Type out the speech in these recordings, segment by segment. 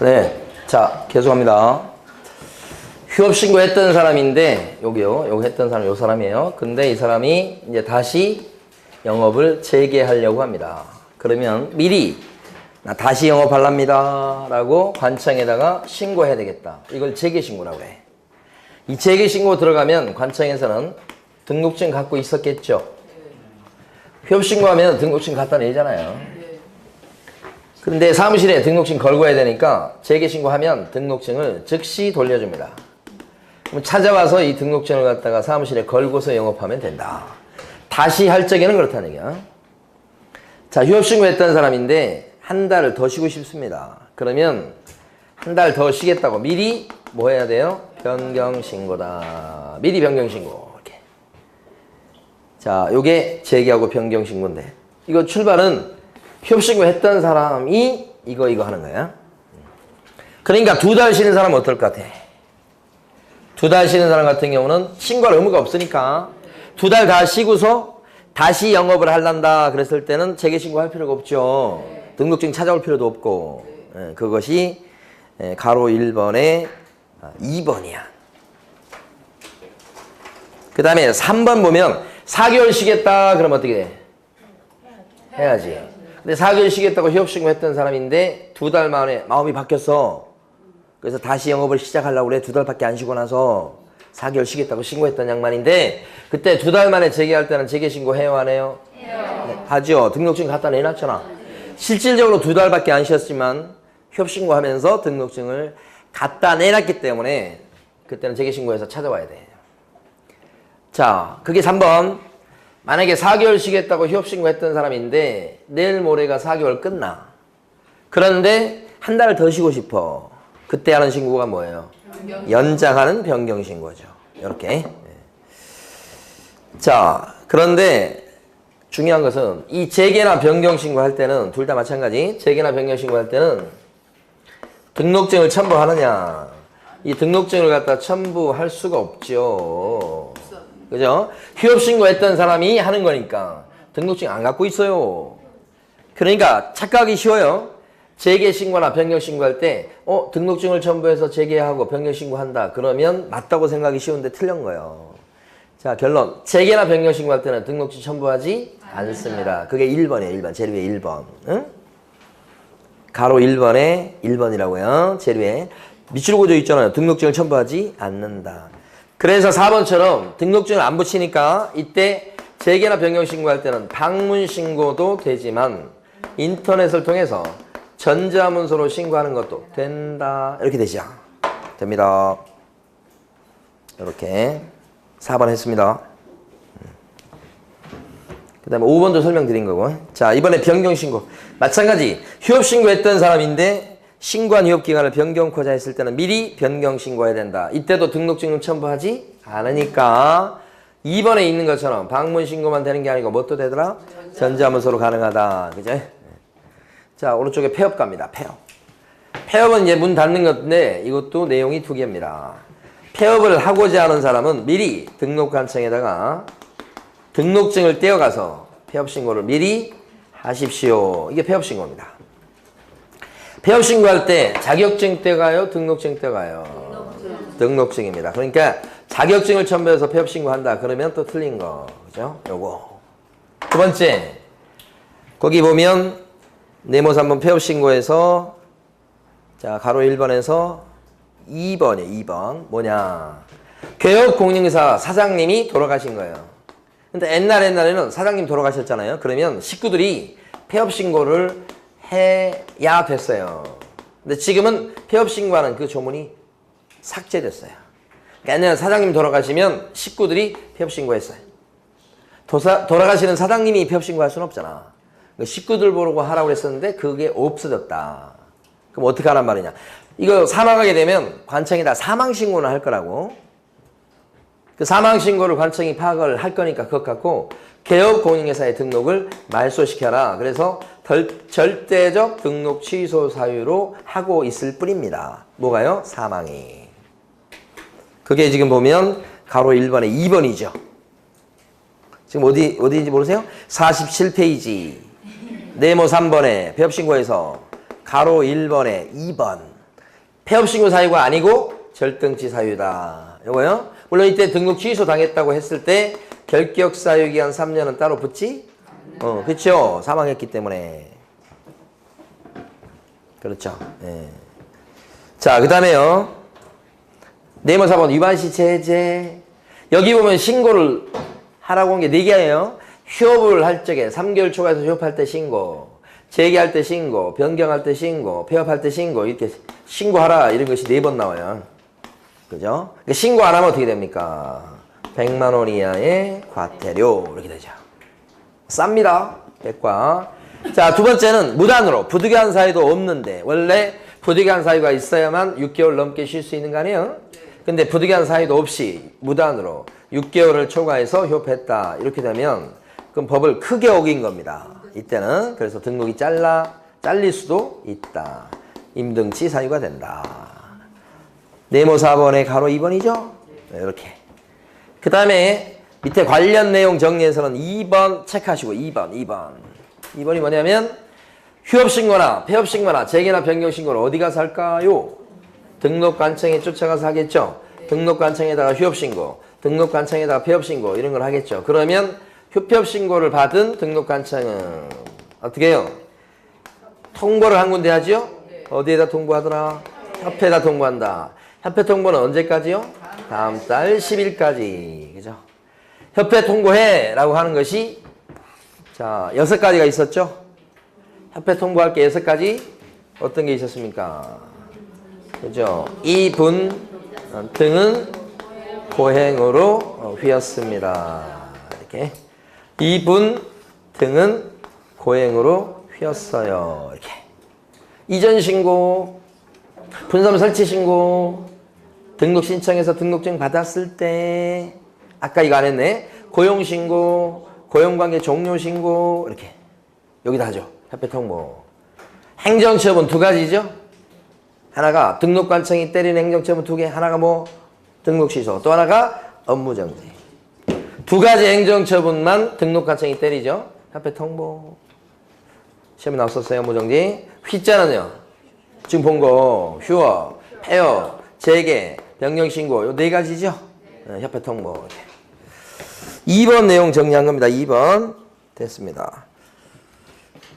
네. 자, 계속합니다. 휴업신고 했던 사람인데, 여기 했던 사람, 요 사람이에요. 근데 이 사람이 이제 다시 영업을 재개하려고 합니다. 그러면 미리, 나 다시 영업하랍니다. 라고 관청에다가 신고해야 되겠다. 이걸 재개신고라고 해. 이 재개신고 들어가면 관청에서는 등록증 갖고 있었겠죠. 휴업신고하면 등록증 갖다 내잖아요. 근데 사무실에 등록증 걸고 해야 되니까 재개신고하면 등록증을 즉시 돌려줍니다. 그럼 찾아와서 이 등록증을 갖다가 사무실에 걸고서 영업하면 된다. 다시 할 적에는 그렇다는 얘기야. 자, 휴업신고했던 사람인데 한 달을 더 쉬고 싶습니다. 그러면 한 달 더 쉬겠다고 미리 뭐 해야 돼요? 변경신고다. 미리 변경신고. 이렇게. 자, 요게 재개하고 변경신고인데 이거 출발은 휴업신고 했던 사람이 이거 하는 거야. 그러니까 2달 쉬는 사람은 어떨 것 같아? 2달 쉬는 사람 같은 경우는 신고할 의무가 없으니까 2달 다 쉬고서 다시 영업을 하려다 그랬을 때는 재개신고 할 필요가 없죠. 등록증 찾아올 필요도 없고. 그것이 가로 1번에 2번이야. 그 다음에 3번 보면 4개월 쉬겠다 그러면 어떻게 돼? 해야지. 근데 4개월 쉬겠다고 휴업신고 했던 사람인데 2달 만에 마음이 바뀌었어. 그래서 다시 영업을 시작하려고 그래. 2달밖에 안 쉬고 나서 4개월 쉬겠다고 신고했던 양반인데 그때 2달 만에 재개할 때는 재개신고 해요 안 해요? 해요. 네, 하죠. 등록증 갖다 내놨잖아. 실질적으로 2달밖에 안 쉬었지만 휴업신고하면서 등록증을 갖다 내놨기 때문에 그때는 재개신고해서 찾아와야 돼. 자, 그게 3번. 만약에 4개월 쉬겠다고 휴업신고했던 사람인데 내일 모레가 4개월 끝나. 그런데 한 달 더 쉬고 싶어. 그때 하는 신고가 뭐예요? 연장하는 변경신고죠. 이렇게. 자, 그런데 중요한 것은 이 재개나 변경신고 할 때는 둘 다 마찬가지. 재개나 변경신고 할 때는 등록증을 첨부하느냐. 이 등록증을 갖다 첨부할 수가 없죠. 그죠? 휴업신고 했던 사람이 하는 거니까 등록증 안 갖고 있어요. 그러니까 착각하기 쉬워요. 재개신고나 변경신고할 때 등록증을 첨부해서 재개하고 변경신고한다. 그러면 맞다고 생각하기 쉬운데 틀린 거예요. 자, 결론. 재개나 변경신고할 때는 등록증 첨부하지 않습니다. 그게 1번이에요. 1번. 제일 위에 1번. 응? 가로 1번에 1번이라고요. 제일 위에. 밑줄 그어져 있잖아요. 등록증을 첨부하지 않는다. 그래서 4번처럼 등록증을 안 붙이니까 이때 재개나 변경신고할 때는 방문신고도 되지만 인터넷을 통해서 전자문서로 신고하는 것도 된다. 이렇게 되죠. 됩니다. 이렇게 4번 했습니다. 그 다음에 5번도 설명드린 거고. 자, 이번에 변경신고. 마찬가지. 휴업신고했던 사람인데 신고한 휴업기간을 변경코자 했을 때는 미리 변경신고해야 된다. 이때도 등록증을 첨부하지 않으니까 2번에 있는 것처럼 방문신고만 되는 게 아니고 뭣도 되더라? 전자문서로 가능하다. 그죠? 자, 오른쪽에 폐업 갑니다. 폐업. 폐업은 이제 문 닫는 건데 이것도 내용이 2개입니다. 폐업을 하고자 하는 사람은 미리 등록관청에다가 등록증을 떼어가서 폐업신고를 미리 하십시오. 이게 폐업신고입니다. 폐업신고할 때 자격증 떼가요? 등록증 떼가요? 등록증입니다. 그러니까 자격증을 첨부해서 폐업신고한다. 그러면 또 틀린 거. 그죠? 요거. 두 번째. 거기 보면 네모 3번 폐업신고에서 자, 가로 1번에서 2번이에요. 2번. 뭐냐. 개업공인회사 사장님이 돌아가신 거예요. 근데 옛날에는 사장님 돌아가셨잖아요. 그러면 식구들이 폐업신고를 해야 됐어요. 근데 지금은 폐업신고하는 그 조문이 삭제됐어요. 그러니까 옛날에 사장님 돌아가시면 식구들이 폐업신고했어요. 돌아가시는 사장님이 폐업신고할 수는 없잖아. 식구들 보고 하라고 했었는데 그게 없어졌다. 그럼 어떻게 하란 말이냐. 이거 사망하게 되면 관청에다 사망신고는 할 거라고. 그 사망신고를 관청이 파악을 할 거니까 그것 갖고 개업공인회사에 등록을 말소시켜라. 그래서 절대적 등록 취소 사유로 하고 있을 뿐입니다. 뭐가요? 사망이. 그게 지금 보면 가로 1번에 2번이죠. 지금 어디인지 모르세요? 47페이지. 네모 3번에 폐업신고에서 가로 1번에 2번. 폐업신고 사유가 아니고 절등치 사유다. 요거요. 물론 이때 등록 취소 당했다고 했을 때 결격 사유 기간 3년은 따로 붙지? 그렇죠. 사망했기 때문에. 그렇죠. 예. 자, 그다음에요. 네모 4번 위반시 제재. 여기 보면 신고를 하라고 한 게 4개예요. 휴업을 할 적에 3개월 초과해서 휴업할 때 신고, 재개할 때 신고, 변경할 때 신고, 폐업할 때 신고, 이렇게 신고하라 이런 것이 4번 나와요. 그죠? 신고 안 하면 어떻게 됩니까? 100만 원 이하의 과태료 이렇게 되죠. 쌉니다. 100과. 자, 두 번째는 무단으로 부득이한 사유도 없는데 원래 부득이한 사유가 있어야만 6개월 넘게 쉴 수 있는 거 아니에요? 근데 부득이한 사유도 없이 무단으로 6개월을 초과해서 휴업했다 이렇게 되면 그럼 법을 크게 어긴 겁니다. 이때는 그래서 등록이 잘릴 수도 있다. 임등치 사유가 된다. 네모 4번에 가로 2번이죠? 네, 이렇게. 그 다음에 밑에 관련 내용 정리해서는 2번 체크하시고 2번이 뭐냐면 휴업신고나 폐업신고나 재개나 변경신고를 어디 가서 할까요? 등록관청에 쫓아가서 하겠죠. 등록관청에다가 휴업신고, 등록관청에다가 폐업신고 이런 걸 하겠죠. 그러면 휴폐업신고를 받은 등록관청은 어떻게 해요? 통보를 한 군데 하죠? 어디에다 통보하더라? 협회에다 통보한다. 협회 통보는 언제까지요? 다음 달 10일까지. 그죠? 협회 통보해 라고 하는 것이 자 6가지가 있었죠? 협회 통보할 게 6가지 어떤 게 있었습니까? 그죠? 이분 등은 고행으로 휘었습니다. 이렇게 이분 등은 고행으로 휘었어요. 이렇게 이전 신고, 분섬 설치 신고, 등록 신청해서 등록증 받았을 때 아까 이거 안 했네. 고용 신고, 고용관계 종료 신고 이렇게 여기다 하죠. 협회 통보. 행정처분 2가지죠. 하나가 등록관청이 때리는 행정처분 2개, 하나가 뭐 등록 취소, 또 하나가 업무정지. 2가지 행정처분만 등록관청이 때리죠. 협회 통보. 시험에 나왔었어요. 업무정지. 휘자는요. 지금 본 거 휴업, 폐업, 재개, 변경신고 요 4가지죠. 네, 협회 통보. 2번 내용 정리한 겁니다. 2번 됐습니다.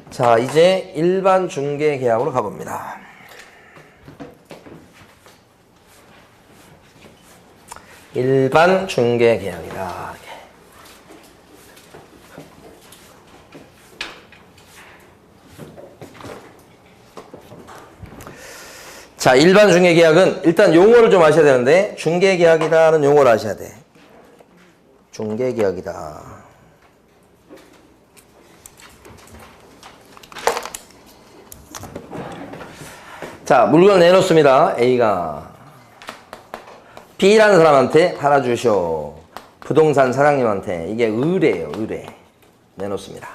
자, 이제 일반 중개 계약으로 가봅니다. 일반 중개 계약이다. 자, 일반 중개 계약은 일단 용어를 좀 아셔야 되는데 중개 계약이라는 용어를 아셔야 돼. 중개 계약이다. 자, 물건 내놓습니다. A가 B라는 사람한테 팔아주쇼. 부동산 사장님한테. 이게 의뢰예요. 의뢰. 내놓습니다.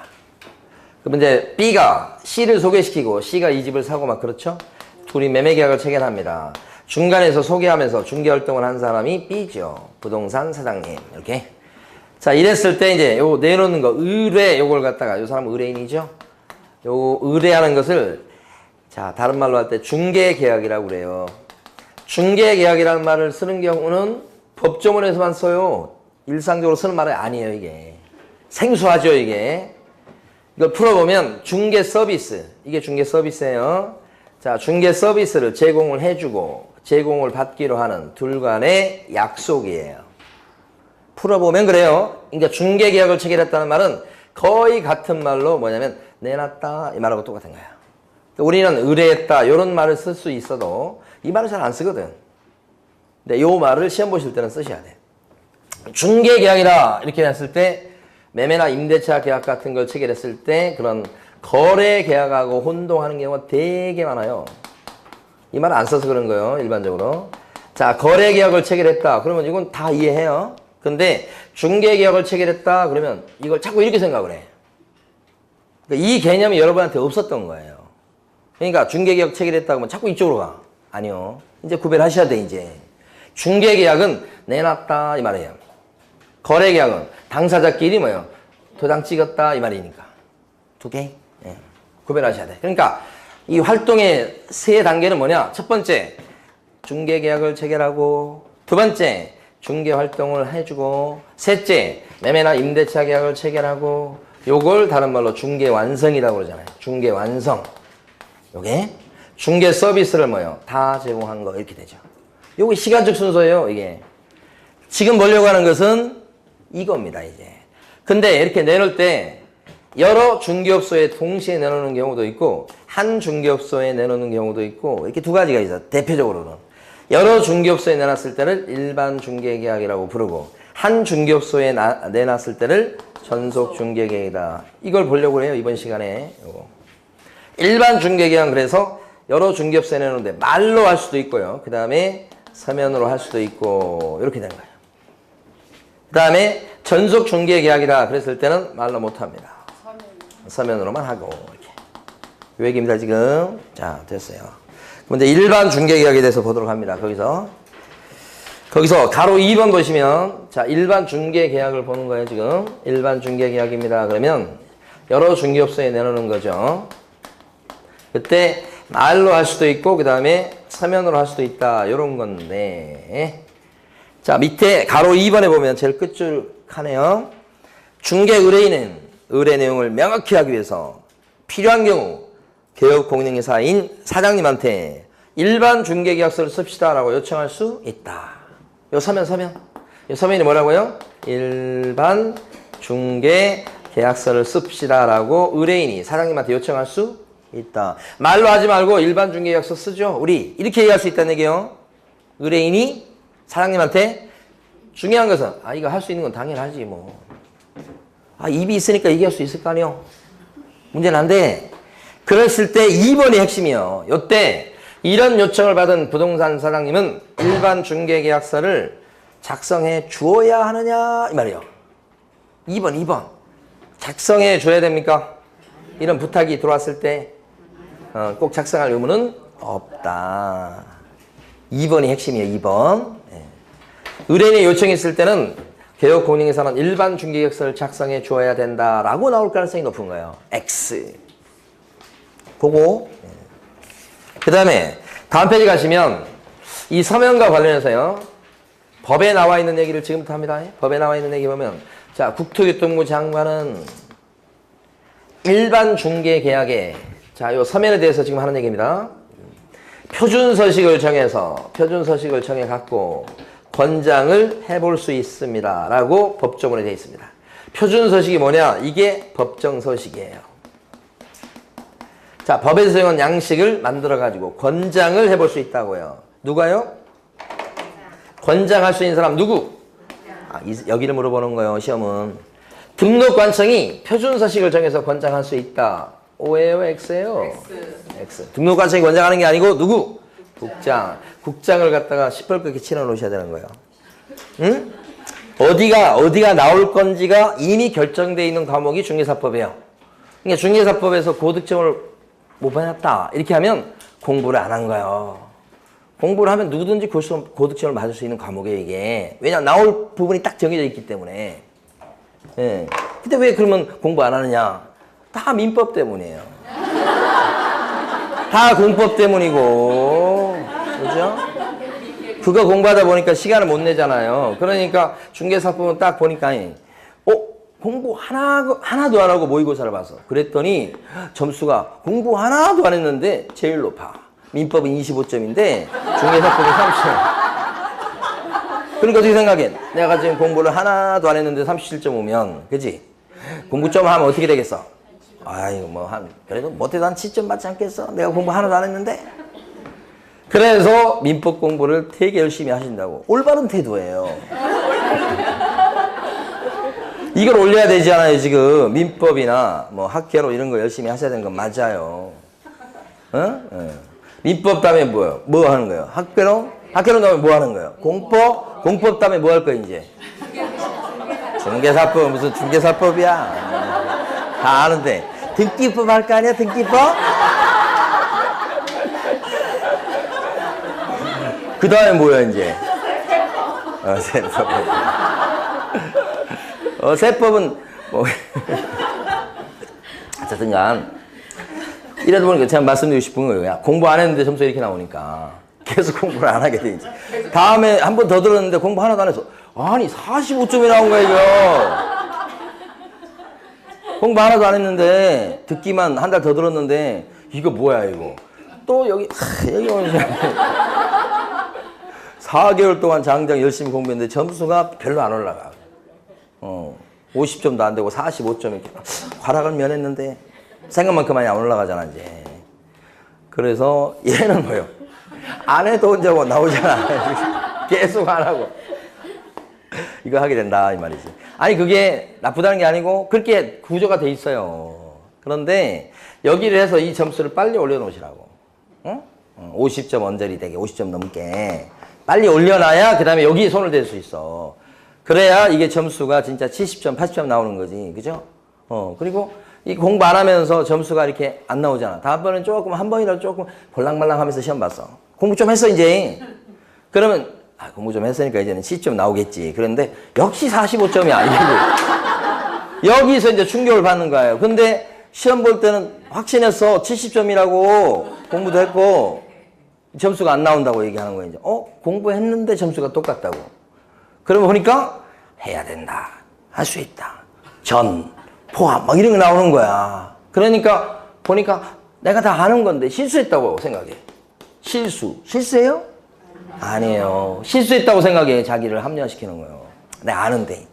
그럼 이제 B가 C를 소개시키고 C가 이 집을 사고 막 그렇죠? 둘이 매매계약을 체결합니다. 중간에서 소개하면서 중개활동을 한 사람이 B죠. 부동산 사장님. 이렇게. 자, 이랬을 때 이제 요 내놓는 거 의뢰 요걸 갖다가 요 사람 의뢰인이죠. 요 의뢰하는 것을 자, 다른 말로 할 때 중개계약이라고 그래요. 중개계약이라는 말을 쓰는 경우는 법조문에서만 써요. 일상적으로 쓰는 말이 아니에요, 이게. 생소하죠, 이게. 이걸 풀어보면 중개 서비스. 이게 중개 서비스예요. 자, 중개 서비스를 제공을 해주고 제공을 받기로 하는 둘 간의 약속이에요. 풀어보면 그래요. 그러니까 중개계약을 체결했다는 말은 거의 같은 말로 뭐냐면 내놨다 이 말하고 똑같은 거야. 우리는 의뢰했다 이런 말을 쓸 수 있어도 이 말을 잘 안 쓰거든. 근데 이 말을 시험 보실 때는 쓰셔야 돼. 중개계약이다 이렇게 했을 때 매매나 임대차 계약 같은 걸 체결했을 때 그런 거래계약하고 혼동하는 경우가 되게 많아요. 이 말을 안 써서 그런 거예요. 일반적으로. 자, 거래계약을 체결했다. 그러면 이건 다 이해해요. 근데 중개계약을 체결했다. 그러면 이걸 자꾸 이렇게 생각을 해. 그러니까 이 개념이 여러분한테 없었던 거예요. 그러니까 중개계약 체결했다 그러면 자꾸 이쪽으로 가. 아니요. 이제 구별하셔야 돼, 이제. 중개계약은 내놨다 이 말이에요. 거래계약은 당사자끼리 뭐예요? 도장 찍었다 이 말이니까. 2개. 예. 구별하셔야 돼. 그러니까 이 활동의 3단계는 뭐냐? 첫 번째, 중개계약을 체결하고, 두 번째, 중개활동을 해주고, 셋째, 매매나 임대차 계약을 체결하고, 요걸 다른 말로 중개완성이라고 그러잖아요. 중개완성. 요게 중개 서비스를 뭐요? 다 제공한 거 이렇게 되죠. 요게 시간적 순서예요, 이게. 지금 보려고 하는 것은 이겁니다, 이제. 근데 이렇게 내놓을 때 여러 중개업소에 동시에 내놓는 경우도 있고 한 중개업소에 내놓는 경우도 있고 이렇게 두 가지가 있어요. 대표적으로는 여러 중개업소에 내놨을 때를 일반 중개계약이라고 부르고 한 중개업소에 내놨을 때를 전속 중개계약이다. 이걸 보려고 해요, 이번 시간에. 요거. 일반 중개계약은 그래서 여러 중개업소에 내놓는데 말로 할 수도 있고요. 그 다음에 서면으로 할 수도 있고 이렇게 되는 거예요. 그 다음에 전속 중개계약이다 그랬을 때는 말로 못합니다. 서면으로만 하고 이렇게. 요 얘기입니다 지금. 자, 됐어요. 그럼 이제 일반 중개계약에 대해서 보도록 합니다. 거기서 가로 2번 보시면 자, 일반 중개계약을 보는 거예요 지금. 일반 중개계약입니다. 그러면 여러 중개업소에 내놓는 거죠. 그때 말로 할 수도 있고 그 다음에 서면으로 할 수도 있다 이런 건데, 자, 밑에 가로 2번에 보면 제일 끝줄 하네요. 중개 의뢰인은 의뢰 내용을 명확히 하기 위해서 필요한 경우 개업공인회사인 사장님한테 일반 중개계약서를 씁시다 라고 요청할 수 있다. 요 서면. 요 서면이 뭐라고요? 일반 중개계약서를 씁시다 라고 의뢰인이 사장님한테 요청할 수 있다. 말로 하지 말고 일반 중개계약서 쓰죠. 우리 이렇게 얘기할 수 있다는 얘기예요. 의뢰인이 사장님한테. 중요한 것은 이거 할 수 있는 건 당연하지 뭐. 입이 있으니까 얘기할 수 있을 거 아니요. 문제는 안 돼. 그랬을 때 2번이 핵심이요. 요때 이런 요청을 받은 부동산 사장님은 일반 중개계약서를 작성해 주어야 하느냐 이 말이에요. 2번 작성해 줘야 됩니까? 이런 부탁이 들어왔을 때 꼭 작성할 의무는 없다. 2번이 핵심이에요. 2번. 의뢰인의 요청이 있을 때는 개업공인회사는 일반 중개계약서를 작성해 주어야 된다라고 나올 가능성이 높은 거예요. X. 보고. 그 다음에 다음 페이지 가시면 이 서면과 관련해서요. 법에 나와 있는 얘기를 지금부터 합니다. 법에 나와 있는 얘기 보면 자, 국토교통부 장관은 일반 중개계약에 자, 요 서면에 대해서 지금 하는 얘기입니다. 표준서식을 정해 갖고 권장을 해볼 수 있습니다. 라고 법조문에 되어 있습니다. 표준서식이 뭐냐? 이게 법정서식이에요. 자, 법에서 정한 양식을 만들어가지고 권장을 해볼 수 있다고요. 누가요? 권장할 수 있는 사람 누구? 여기를 물어보는 거예요, 시험은. 등록관청이 표준서식을 정해서 권장할 수 있다. O예요, X예요? X. 등록관청이 권장하는 게 아니고 누구? 국장을 갖다가 시뻘겋게 칠해 놓으셔야 되는 거예요. 응? 어디가 나올 건지가 이미 결정되어 있는 과목이 중개사법이에요. 그러니까 중개사법에서 고득점을 못 받았다. 이렇게 하면 공부를 안 한 거예요. 공부를 하면 누구든지 고득점을 맞을 수 있는 과목이에요, 이게. 왜냐면 나올 부분이 딱 정해져 있기 때문에. 예. 근데 왜 그러면 공부 안 하느냐? 다 민법 때문이에요. 다 공법 때문이고. 그죠? 그거 공부하다 보니까 시간을 못 내잖아요. 그러니까 중개사법은 딱 보니까 공부 하나도 안 하고 모의고사를 봤어. 그랬더니 점수가 공부 하나도 안 했는데 제일 높아. 민법은 25점인데 중개사법은 30점. 그러니까 어떻게 생각해? 내가 지금 공부를 하나도 안 했는데 37.5면 그지? 공부 좀 하면 어떻게 되겠어? 그래도 못해도 한 7점 받지 않겠어? 내가 공부 하나도 안 했는데? 그래서 민법 공부를 되게 열심히 하신다고. 올바른 태도예요. 이걸 올려야 되지 않아요, 지금. 민법이나 학계로 이런 거 열심히 하셔야 되는 건 맞아요. 민법 다음에 뭐예요? 뭐 하는 거예요? 학계로 다음에 뭐 하는 거예요? 공법 다음에 뭐 할 거예요, 이제? 중개사법, 무슨 중개사법이야. 다 아는데. 등기법 할 거 아니야, 등기법? 그 다음에 뭐야, 이제? 세법. 세법은, 어쨌든 간, 이라도 보니까 제가 말씀드리고 싶은 거예요. 공부 안 했는데 점수 이렇게 나오니까. 계속 공부를 안 하게 돼 이제. 다음에 한 번 더 들었는데 공부 하나도 안 해서 아니 45점이 나온 거야 이거. 공부 하나도 안 했는데 듣기만 한 달 더 들었는데 이거 뭐야 이거. 또 여기 오면서 4개월 동안 장장 열심히 공부했는데 점수가 별로 안 올라가. 50점도 안 되고 45점 이렇게 과락을 면했는데 생각만큼 많이 안 올라가잖아 이제. 그래서 얘는 뭐요? 안 해도 이제 뭐 나오잖아. 계속 안 하고 이거 하게 된다 이 말이지. 아니 그게 나쁘다는 게 아니고 그렇게 구조가 돼 있어요. 그런데 여기를 해서 이 점수를 빨리 올려놓으시라고. 응? 50점 언저리 되게 50점 넘게 빨리 올려놔야 그 다음에 여기에 손을 댈 수 있어. 그래야 이게 점수가 진짜 70점 80점 나오는 거지. 그죠? 그리고 이 공부 안 하면서 점수가 이렇게 안 나오잖아. 다음번엔 조금 한 번이라도 조금 볼랑말랑 하면서 시험 봤어. 공부 좀 했어 이제. 그러면 공부 좀 했으니까 이제는 70점 나오겠지. 그런데 역시 45점이 아니고 여기서 이제 충격을 받는 거예요. 근데 시험 볼 때는 확신했어. 70점이라고 공부도 했고 점수가 안 나온다고 얘기하는 거예요. 이제. 공부했는데 점수가 똑같다고. 그러면 보니까 해야 된다. 할 수 있다. 전, 포함 막 이런 거 나오는 거야. 그러니까 보니까 내가 다 아는 건데 실수했다고 생각해. 실수예요? 아니에요. 실수했다고 생각해. 자기를 합리화시키는 거예요. 내가 아는데.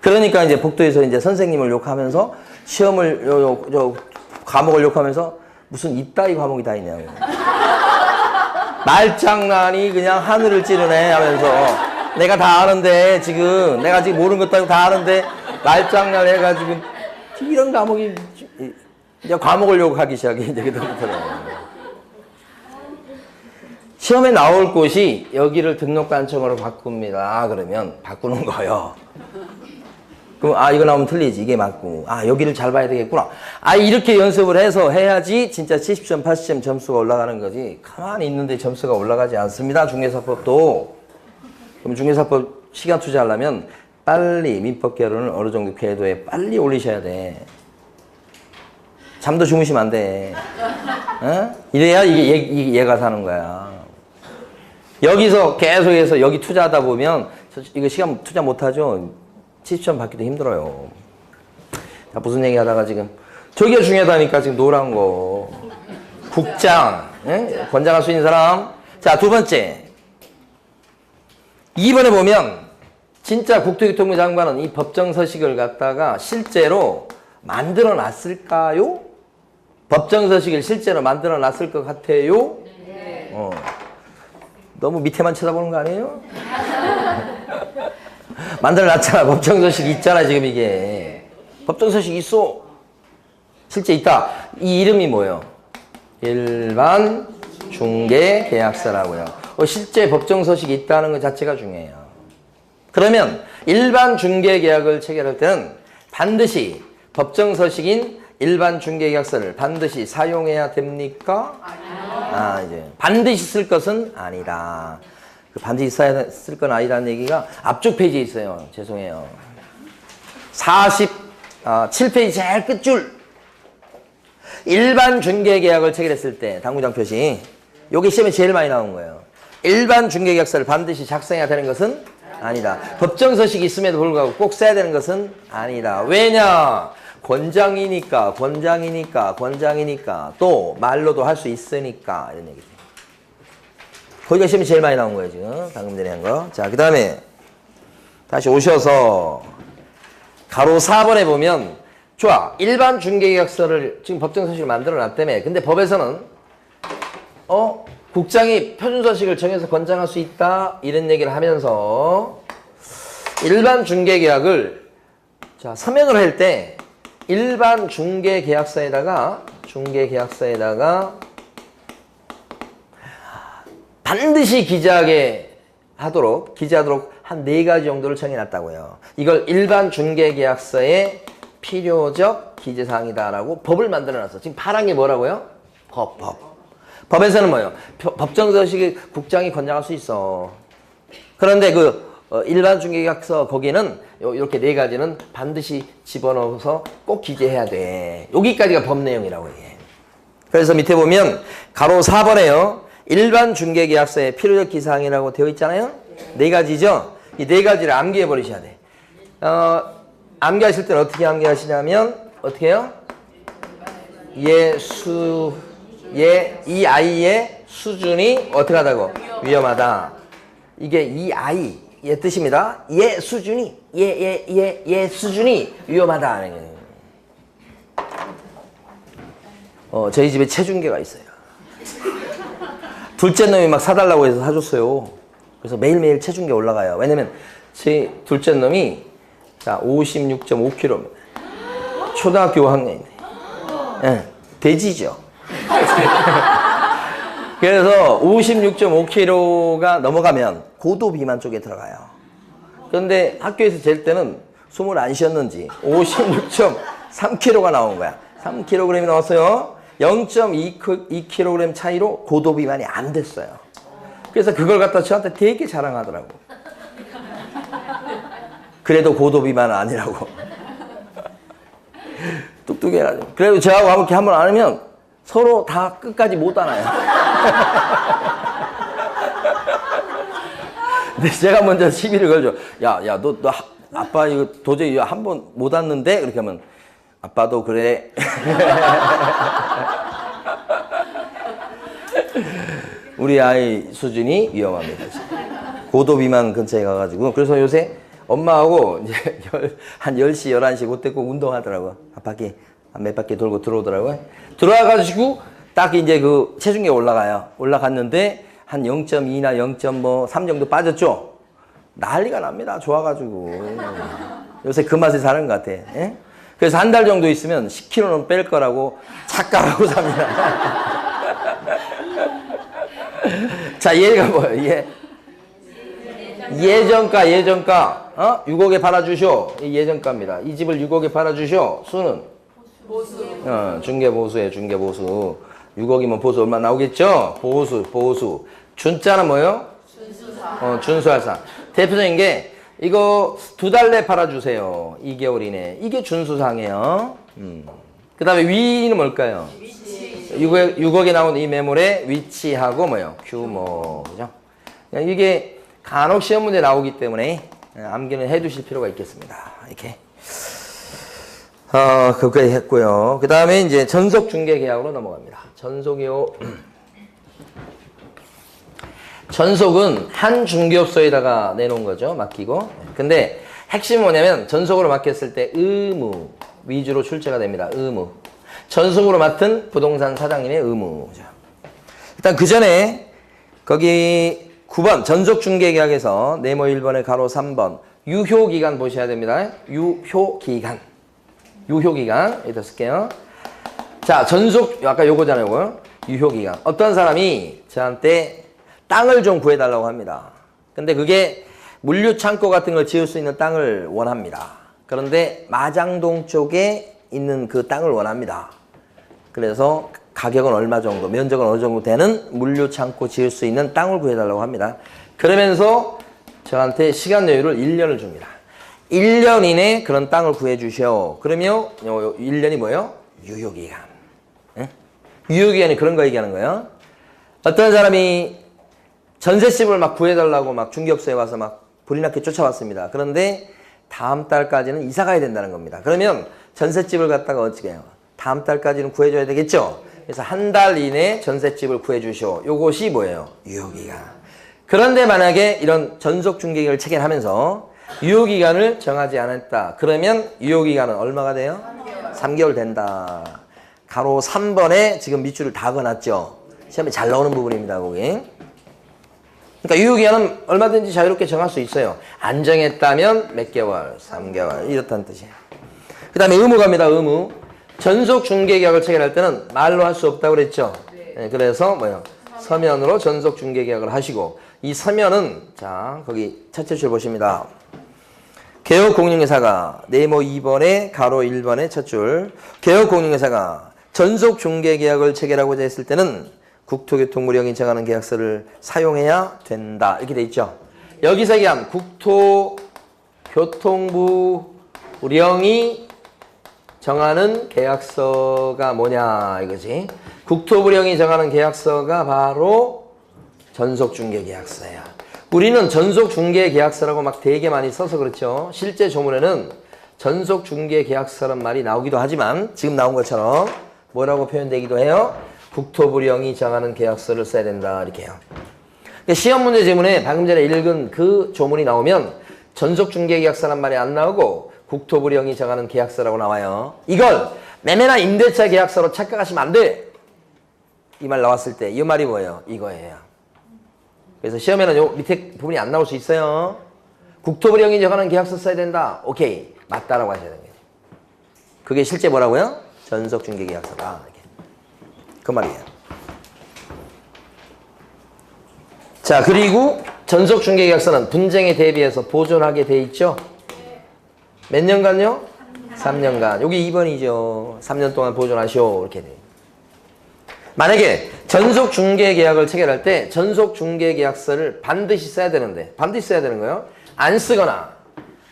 그러니까 이제 복도에서 이제 선생님을 욕하면서 시험을 과목을 욕하면서 무슨 이따위 과목이 다 있냐고. 말장난이 그냥 하늘을 찌르네 하면서 내가 다 아는데 지금 내가 지금 모르는 것도 아니고 다 아는데 말장난 해가지고 이런 과목이 이제 과목을 욕하기 시작해 이제 그때부터는. 시험에 나올 곳이 여기를 등록관청으로 바꿉니다. 그러면 바꾸는 거예요. 그럼 이거 나오면 틀리지. 이게 맞고. 여기를 잘 봐야 되겠구나. 이렇게 연습을 해서 해야지 진짜 70점, 80점 점수가 올라가는 거지. 가만히 있는데 점수가 올라가지 않습니다. 중개사법도. 그럼 중개사법 시간 투자하려면 빨리 민법 개론을 어느 정도 궤도에 빨리 올리셔야 돼. 잠도 주무시면 안 돼. 이래야 이게 얘가 사는 거야. 여기서 계속해서 여기 투자하다 보면 이거 시간 투자 못하죠. 70점 받기도 힘들어요. 자, 무슨 얘기 하다가 지금 저게 중요하다니까 지금 노란 거. 국장, 권장할 수 있는 사람. 자, 두 번째. 2번에 보면 진짜 국토교통부 장관은 이 법정 서식을 갖다가 실제로 만들어 놨을까요? 법정 서식을 실제로 만들어 놨을 것 같아요? 네. 너무 밑에만 쳐다보는 거 아니에요? 만들어놨잖아. 법정서식 있잖아 지금 이게. 법정서식 있어. 실제 있다. 이 이름이 뭐예요? 일반 중개 계약서라고요. 실제 법정서식이 있다는 것 자체가 중요해요. 그러면 일반 중개 계약을 체결할 때는 반드시 법정서식인 일반 중개 계약서를 반드시 사용해야 됩니까? 이제 반드시 쓸 것은 아니다. 반드시 쓸 건 아니라는 얘기가 앞쪽 페이지에 있어요. 죄송해요. 47페이지 제일 끝줄. 일반 중개계약을 체결했을 때 당구장 표시. 여기 시험에 제일 많이 나온 거예요. 일반 중개계약서를 반드시 작성해야 되는 것은 아니다. 법정서식이 있음에도 불구하고 꼭 써야 되는 것은 아니다. 왜냐? 권장이니까 또 말로도 할 수 있으니까 이런 얘기죠. 거기가 시험이 제일 많이 나온 거예요 지금 방금 전에 한 거. 자, 그 다음에 다시 오셔서 가로 4번에 보면 좋아, 일반 중개계약서를 지금 법정서식을 만들어 놨다며. 근데 법에서는 국장이 표준서식을 정해서 권장할 수 있다 이런 얘기를 하면서 일반 중개계약을 자 서면으로 할 때 일반 중개계약서에다가 반드시 기재하도록 한 4가지 정도를 정해놨다고요. 이걸 일반 중개계약서의 필요적 기재사항이다라고 법을 만들어놨어. 지금 파란 게 뭐라고요? 법에서는 뭐예요? 법정서식이 국장이 권장할 수 있어. 그런데 일반 중개계약서 거기는 이렇게 4가지는 반드시 집어넣어서 꼭 기재해야 돼. 여기까지가 법 내용이라고 해. 그래서 밑에 보면 가로 4번에요. 일반 중개계약서에 필요적 기사항이라고 되어 있잖아요. 네 가지죠. 이 네 가지를 암기해 버리셔야 돼. 암기하실 때는 어떻게 암기하시냐면 어떻게 해요? 이 아이의 수준이 어떻게 하다고? 위험하다. 이게 이 아이의 뜻입니다. 얘 수준이 얘 수준이 위험하다. 저희 집에 체중계가 있어요. 둘째 놈이 막 사달라고 해서 사줬어요. 그래서 매일매일 체중계 올라가요. 왜냐면 제 둘째 놈이 자 56.5kg입니다. 초등학교 5학년인데. 네, 돼지죠. 그래서 56.5kg가 넘어가면 고도 비만 쪽에 들어가요. 그런데 학교에서 잴 때는 숨을 안 쉬었는지 56.3kg가 나온 거야. 3kg이 나왔어요. 0.2kg 차이로 고도 비만이 안 됐어요. 그래서 그걸 갖다 저한테 되게 자랑하더라고. 그래도 고도 비만은 아니라고. 뚝뚝해가지고. 그래도 저하고 함께 한번 안 하면 서로 다 끝까지 못 안아요. 근데 제가 먼저 시비를 걸죠. 야, 너 아빠 이거 도저히 한 번 못 왔는데? 그렇게 하면 아빠도 그래. 우리 아이 수준이 위험합니다. 고도 비만 근처에 가가지고. 그래서 요새 엄마하고 이제 한 10시, 11시 그때 꼭 운동하더라고요. 앞바퀴, 몇 바퀴 돌고 들어오더라고요. 들어와가지고 딱 이제 그 체중계 올라가요. 올라갔는데 한 0.2나 0.3 정도 빠졌죠? 난리가 납니다. 좋아가지고. 요새 그 맛에 사는 것 같아. 예? 그래서 한 달 정도 있으면 10kg는 뺄 거라고 착각하고 삽니다. 자, 얘가 뭐예요? 예정가. 6억에 팔아주쇼. 이 예정가입니다. 이 집을 6억에 팔아주쇼. 수는? 보수. 중개보수예요, 중개보수. 6억이면 보수 얼마 나오겠죠? 보수. 준자는 뭐예요? 준수할상. 대표적인 게, 이거 2달 내 팔아주세요. 2개월 이내. 이게 준수상이에요. 그 다음에 위는 뭘까요? 6억에 나온 이 매물의 위치하고 뭐예요? 규모. 그죠? 이게 간혹 시험 문제 나오기 때문에 암기는 해 두실 필요가 있겠습니다. 이렇게. 그거까지 했고요. 그 다음에 이제 전속 중개 계약으로 넘어갑니다. 전속은 한 중개업소에다가 내놓은 거죠. 맡기고. 근데 핵심은 뭐냐면 전속으로 맡겼을 때 의무 위주로 출제가 됩니다. 의무. 전속으로 맡은 부동산 사장님의 의무죠. 일단 그 전에 거기 9번 전속중개계약에서 네모 1번에 가로 3번 유효기간 보셔야 됩니다. 유효기간 여기다 쓸게요. 자, 전속 아까 요거잖아요. 요거. 유효기간. 어떤 사람이 저한테 땅을 좀 구해달라고 합니다. 근데 그게 물류창고 같은 걸 지을 수 있는 땅을 원합니다. 그런데 마장동 쪽에 있는 그 땅을 원합니다. 그래서 가격은 얼마 정도, 면적은 어느 정도 되는 물류창고 지을 수 있는 땅을 구해달라고 합니다. 그러면서 저한테 시간 여유를 1년을 줍니다. 1년 이내 그런 땅을 구해주셔. 그러면 1년이 뭐예요? 유효기간. 예? 유효기간이 그런 거 얘기하는 거예요. 어떤 사람이 전셋집을 막 구해달라고 막 중개업소에 와서 막 불이 나게 쫓아왔습니다. 그런데 다음 달까지는 이사 가야 된다는 겁니다. 그러면 전셋집을 갖다가 어떻게 해요? 다음 달까지는 구해줘야 되겠죠? 그래서 한 달 이내 전셋집을 구해주시오. 요것이 뭐예요? 유효기간. 그런데 만약에 이런 전속중개계약을 체결하면서 유효기간을 정하지 않았다. 그러면 유효기간은 얼마가 돼요? 3개월 된다. 가로 3번에 지금 밑줄을 다 그어놨죠? 시험에 잘 나오는 부분입니다. 거기. 그러니까 유효기간은 얼마든지 자유롭게 정할 수 있어요. 안 정했다면 몇 개월? 3개월. 이렇다는 뜻이에요. 그 다음에 의무 갑니다. 의무. 전속 중개계약을 체결할 때는 말로 할 수 없다고 그랬죠. 네, 그래서 뭐요? 서면으로 전속 중개계약을 하시고 이 서면은 자 거기 첫째 줄 보십니다. 개업공인회사가 네모 2번에 가로 1번에 첫 줄. 개업공인회사가 전속 중개계약을 체결하고자 했을 때는 국토교통부령이 정하는 계약서를 사용해야 된다. 이렇게 돼 있죠. 여기서 얘기한 국토교통부령이 정하는 계약서가 뭐냐 이거지. 국토부령이 정하는 계약서가 바로 전속중개계약서야. 우리는 전속중개계약서라고 막 되게 많이 써서 그렇죠. 실제 조문에는 전속중개계약서란 말이 나오기도 하지만 지금 나온 것처럼 뭐라고 표현되기도 해요? 국토부령이 정하는 계약서를 써야 된다 이렇게 해요. 그러니까 시험 문제 지문에 방금 전에 읽은 그 조문이 나오면 전속중개계약서란 말이 안 나오고 국토부령이 정하는 계약서라고 나와요. 이걸 매매나 임대차 계약서로 착각하시면 안 돼. 이 말 나왔을 때 이 말이 뭐예요? 이거예요. 그래서 시험에는 요 밑에 부분이 안 나올 수 있어요. 국토부령이 정하는 계약서 써야 된다. 오케이. 맞다라고 하셔야 됩니다. 그게 실제 뭐라고요? 전속중개계약서다. 이렇게. 그 말이에요. 자, 그리고 전속중개계약서는 분쟁에 대비해서 보존하게 돼 있죠? 몇 년간요? 3년간. 여기 2번이죠. 3년 동안 보존하시오. 이렇게 돼요. 만약에 전속중개계약을 체결할 때 전속중개계약서를 반드시 써야 되는데 반드시 써야 되는 거예요. 안 쓰거나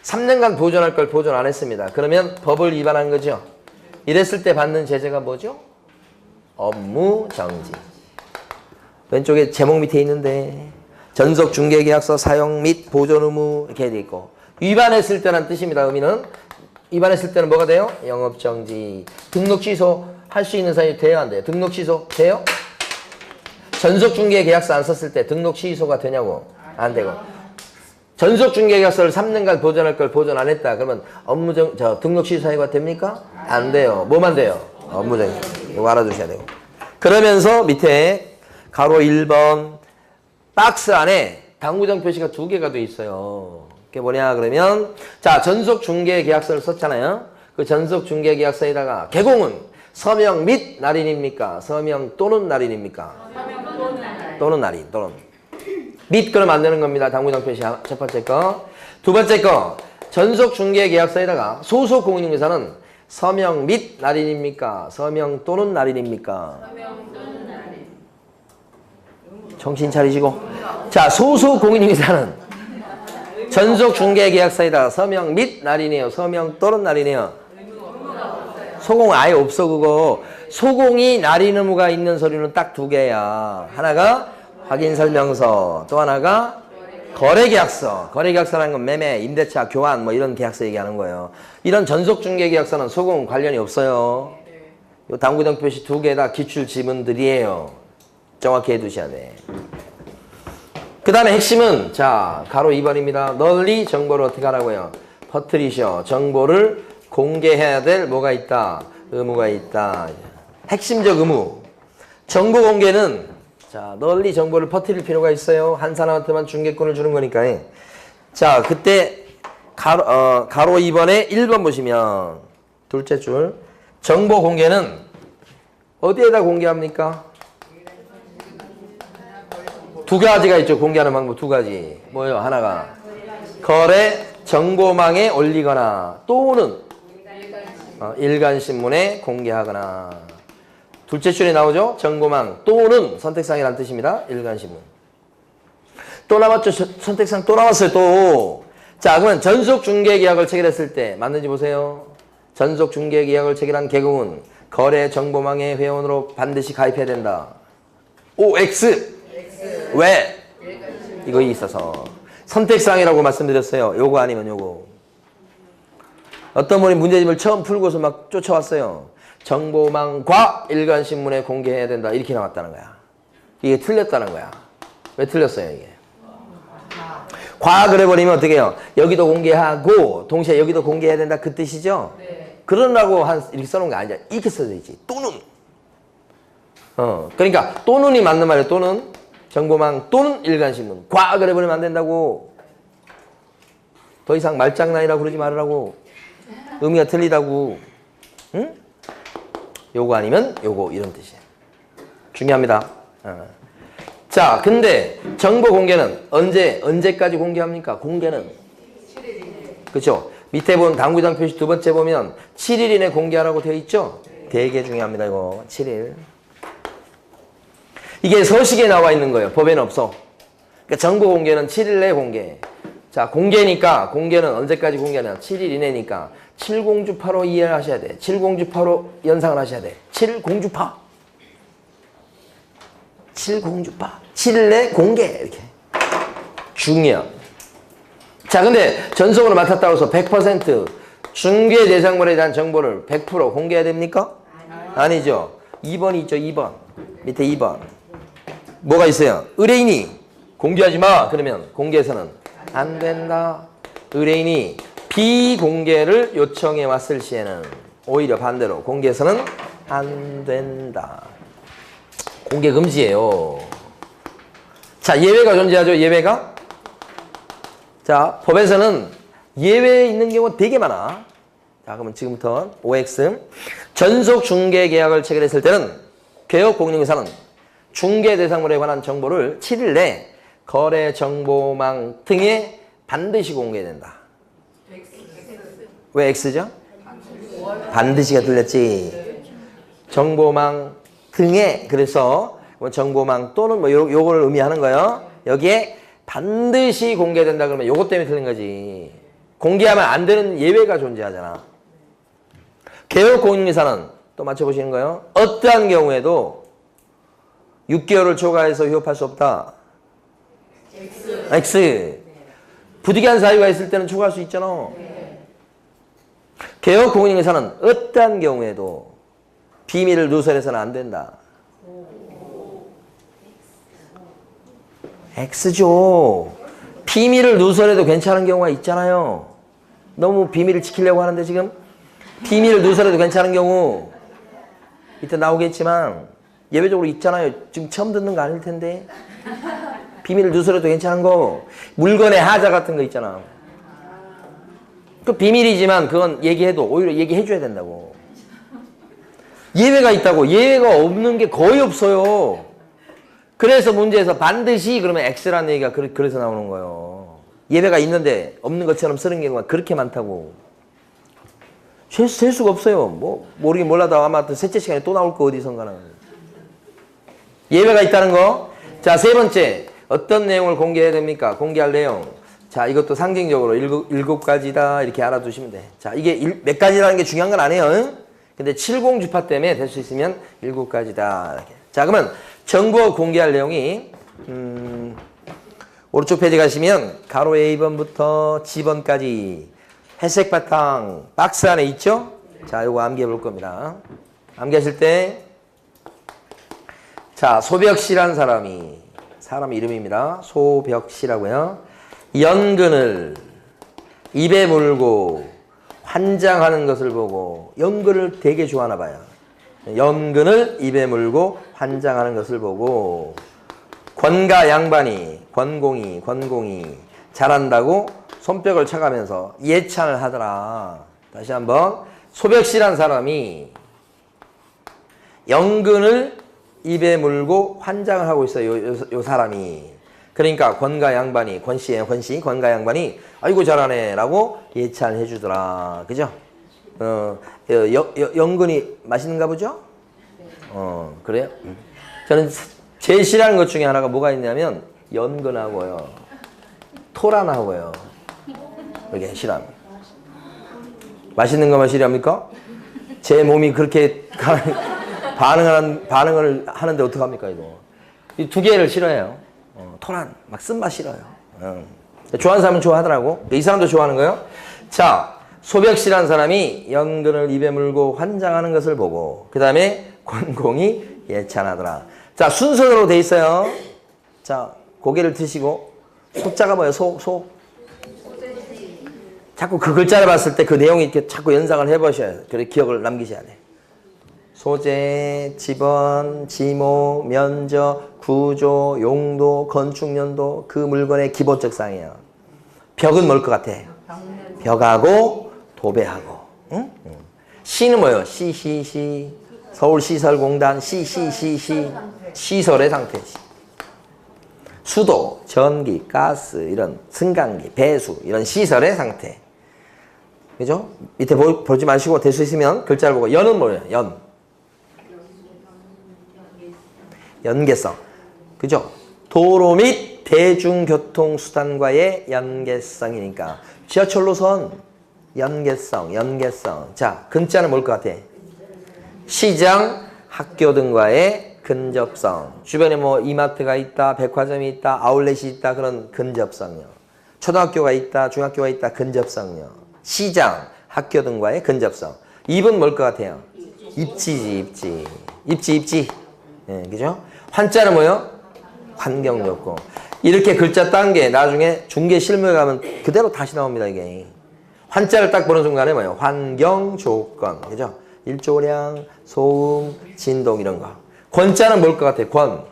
3년간 보존할 걸 보존 안 했습니다. 그러면 법을 위반한 거죠. 이랬을 때 받는 제재가 뭐죠? 업무정지. 왼쪽에 제목 밑에 있는데 전속중개계약서 사용 및 보존 의무 이렇게 돼 있고 위반했을 때란 뜻입니다. 의미는 위반했을 때는 뭐가 돼요? 영업정지. 등록 취소 할 수 있는 사유 돼요? 안 돼요? 등록 취소 돼요? 전속중개계약서 안 썼을 때 등록 취소가 되냐고? 안 되고. 전속중개계약서를 3년간 보존할 걸 보존 안 했다. 그러면 등록 취소 사유가 됩니까? 안 돼요. 뭐만 돼요? 업무정지. 이거 알아두셔야 되고. 그러면서 밑에 가로 1번 박스 안에 당구장 표시가 2개가 돼 있어요. 그게 뭐냐 그러면 자 전속중개계약서를 썼잖아요. 그 전속중개계약서에다가 개공은 서명 및 날인입니까? 서명 또는 날인입니까? 서명 또는 날인. 또는 및 그럼 안 되는 겁니다. 당구장 표시 첫 번째 거. 두 번째 거 전속중개계약서에다가 소속공인중개사는 서명 및 날인입니까? 서명 또는 날인입니까? 서명 또는 날인. 정신 차리시고. 자 소속공인중개사는 전속중개계약서에다가 서명 및 날인이에요. 서명 또는 날인이에요. 소공 아예 없어 그거. 소공이 날인 의무가 있는 서류는 딱 2개야. 하나가 확인설명서, 또 하나가 거래계약서. 거래계약서라는 건 매매, 임대차, 교환 뭐 이런 계약서 얘기하는 거예요. 이런 전속중개계약서는 소공 관련이 없어요. 요 당구장 표시 2개 다 기출 지문들이에요. 정확히 해두셔야 돼. 그 다음에 핵심은 자 가로 2번입니다. 널리 정보를 어떻게 하라고요? 퍼뜨리셔. 정보를 공개해야 될 뭐가 있다? 의무가 있다. 핵심적 의무. 정보 공개는 자 널리 정보를 퍼뜨릴 필요가 있어요. 한 사람한테만 중개권을 주는 거니까. 자 그때 가로 2번에 1번 보시면 둘째 줄 정보 공개는 어디에다 공개합니까? 2가지가 있죠. 공개하는 방법 2가지. 뭐예요? 하나가 거래 정보망에 올리거나 또는 일간신문에 공개하거나. 둘째 줄에 나오죠? 정보망 또는 선택상이라는 뜻입니다. 일간신문. 또 남았죠? 선택상 또 남았어요. 또. 자 그러면 전속중개계약을 체결했을 때 맞는지 보세요. 전속중개계약을 체결한 개공은 거래 정보망의 회원으로 반드시 가입해야 된다. OX. 왜? 이거 있어서. 선택상이라고 말씀드렸어요. 요거 아니면 요거. 어떤 분이 문제집을 처음 풀고서 막 쫓아왔어요. 정보망과 일간신문에 공개해야 된다. 이렇게 나왔다는 거야. 이게 틀렸다는 거야. 왜 틀렸어요 이게? 과학을 해버리면 어떻게 해요? 여기도 공개하고 동시에 여기도 공개해야 된다 그 뜻이죠? 네. 그러라고 이렇게 써놓은 게 아니야. 이렇게 써져 있지. 또는. 그러니까 또는이 맞는 말이에요. 또는 정보망 또는 일간신문. 과학을 해버리면 안 된다고. 더 이상 말장난이라고 그러지 말으라고. 의미가 틀리다고. 응? 요거 아니면 요거 이런 뜻이에요. 중요합니다. 자, 근데 정보 공개는 언제까지 공개합니까? 공개는 7일. 그렇죠? 밑에 본 당구장 표시 2번째 보면 7일 이내 공개하라고 되어 있죠? 되게 중요합니다. 이거 7일. 이게 서식에 나와 있는 거예요. 법에는 없어. 그러니까 정보 공개는 7일 내에 공개. 자, 공개니까 공개는 언제까지 공개하냐? 7일 이내니까 7공주파로 이해를 하셔야 돼. 7공주파로 연상을 하셔야 돼. 7공주파. 7공주파. 7일 내 공개. 이렇게. 중요. 자, 근데 전속으로 맡았다고 해서 100% 중개 대상물에 대한 정보를 100% 공개해야 됩니까? 아니죠. 2번이 있죠, 2번. 밑에 2번. 뭐가 있어요? 의뢰인이 공개하지 마. 그러면 공개해서는 안 된다. 의뢰인이 비공개를 요청해 왔을 시에는 오히려 반대로 공개해서는 안 된다. 공개 금지예요. 자, 예외가 존재하죠, 예외가? 자, 법에서는 예외 있는 경우가 되게 많아. 자, 그러면 지금부터 OX. 전속 중개 계약을 체결했을 때는 개업 공인중개사는 중개 대상물에 관한 정보를 7일 내 거래 정보망 등에 반드시 공개된다. 왜 X죠? 반드시가 들렸지. 정보망 등에, 그래서 정보망 또는 뭐 요거를 의미하는 거예요. 여기에 반드시 공개된다 그러면 요것 때문에 틀린 거지. 공개하면 안 되는 예외가 존재하잖아. 개업 공인중개사는 또 맞춰보시는 거예요. 어떠한 경우에도 6개월을 초과해서 휴업할 수 없다. X. 부득이한 사유가 있을 때는 초과할 수 있잖아. 개업 공인중개사는 어떠한 경우에도 비밀을 누설해서는 안 된다. X죠. 비밀을 누설해도 괜찮은 경우가 있잖아요. 너무 비밀을 지키려고 하는데 지금 비밀을 누설해도 괜찮은 경우 이따 나오겠지만 예외적으로 있잖아요. 지금 처음 듣는 거 아닐 텐데. 비밀을 누설해도 괜찮은 거. 물건의 하자 같은 거 있잖아. 그 비밀이지만 그건 얘기해도 오히려 얘기해줘야 된다고. 예외가 있다고. 예외가 없는 게 거의 없어요. 그래서 문제에서 반드시 그러면 X라는 얘기가 그래서 나오는 거예요. 예외가 있는데 없는 것처럼 쓰는 경우가 그렇게 많다고. 셀 수가 없어요. 뭐 모르긴 몰라도 아마 또 셋째 시간에 또 나올 거 어디선가는. 예외가 있다는 거. 자, 세 번째. 어떤 내용을 공개해야 됩니까? 공개할 내용. 자, 이것도 상징적으로 일곱 가지다 이렇게 알아두시면 돼. 자, 이게 몇 가지라는 게 중요한 건 아니에요. 응? 근데 70주파 때문에 될 수 있으면 7가지다. 이렇게. 자, 그러면 정보 공개할 내용이 오른쪽 페이지 가시면 가로 A번부터 G번까지 회색 바탕 박스 안에 있죠? 자, 이거 암기해 볼 겁니다. 암기하실 때 자, 소벽씨란 사람 이름입니다. 소벽씨라고요. 연근을 입에 물고 환장하는 것을 보고 연근을 되게 좋아하나 봐요. 연근을 입에 물고 환장하는 것을 보고 권가 양반이 권공이 잘한다고 손뼉을 쳐가면서 예찬을 하더라. 다시 한번. 소벽씨란 사람이 연근을 입에 물고 환장을 하고 있어요. 요 사람이. 그러니까 권가 양반이, 권가 양반이 아이고 잘하네 라고 예찬을 해주더라. 그죠? 연근이 맛있는가 보죠? 그래요? 저는 제일 싫어하는 것 중에 하나가 뭐가 있냐면 연근하고요. 토란하고요. 그게 싫어합니다. 맛있는 것만 싫어합니까? 제 몸이 그렇게 반응을 하는데 어떡합니까, 이거? 이 두 개를 싫어해요. 토란, 막 쓴맛 싫어요. 좋아하는 사람은 좋아하더라고. 이 사람도 좋아하는 거예요. 자, 소벽씨라는 사람이 연근을 입에 물고 환장하는 것을 보고 그 다음에 권공이 예찬하더라. 자, 순서대로 돼 있어요. 자, 고개를 드시고 소자가 뭐예요? 자꾸 그 글자를 봤을 때 그 내용이 이렇게 자꾸 연상을 해보셔야 돼요. 그래 기억을 남기셔야 돼. 소재, 지번, 지모, 면적, 구조, 용도, 건축연도 그 물건의 기본적 사항이에요. 벽은 뭘 것 같아? 벽하고 도배하고. 응? 시는 뭐예요? 시. 서울시설공단 시설의 상태. 수도, 전기, 가스 이런 승강기, 배수 이런 시설의 상태. 그죠? 밑에 보지 마시고 될 수 있으면 글자를 보고 연은 뭐예요? 연계성. 그죠? 도로 및 대중교통수단과의 연계성이니까 지하철 노선 연계성. 자, 근자는 뭘 것 같아? 시장, 학교 등과의 근접성. 주변에 뭐 이마트가 있다, 백화점이 있다, 아울렛이 있다, 그런 근접성요. 초등학교가 있다, 중학교가 있다, 근접성요. 시장, 학교 등과의 근접성. 입은 뭘 것 같아요? 입지지, 입지. 입지. 예, 그죠? 환자는 뭐요? 환경요건. 이렇게 글자 딴 게 나중에 중개 실무에 가면 그대로 다시 나옵니다, 이게. 환자를 딱 보는 순간에 뭐예요? 환경 조건. 그죠? 일조량, 소음, 진동 이런 거. 권자는 뭘 것 같아요? 권.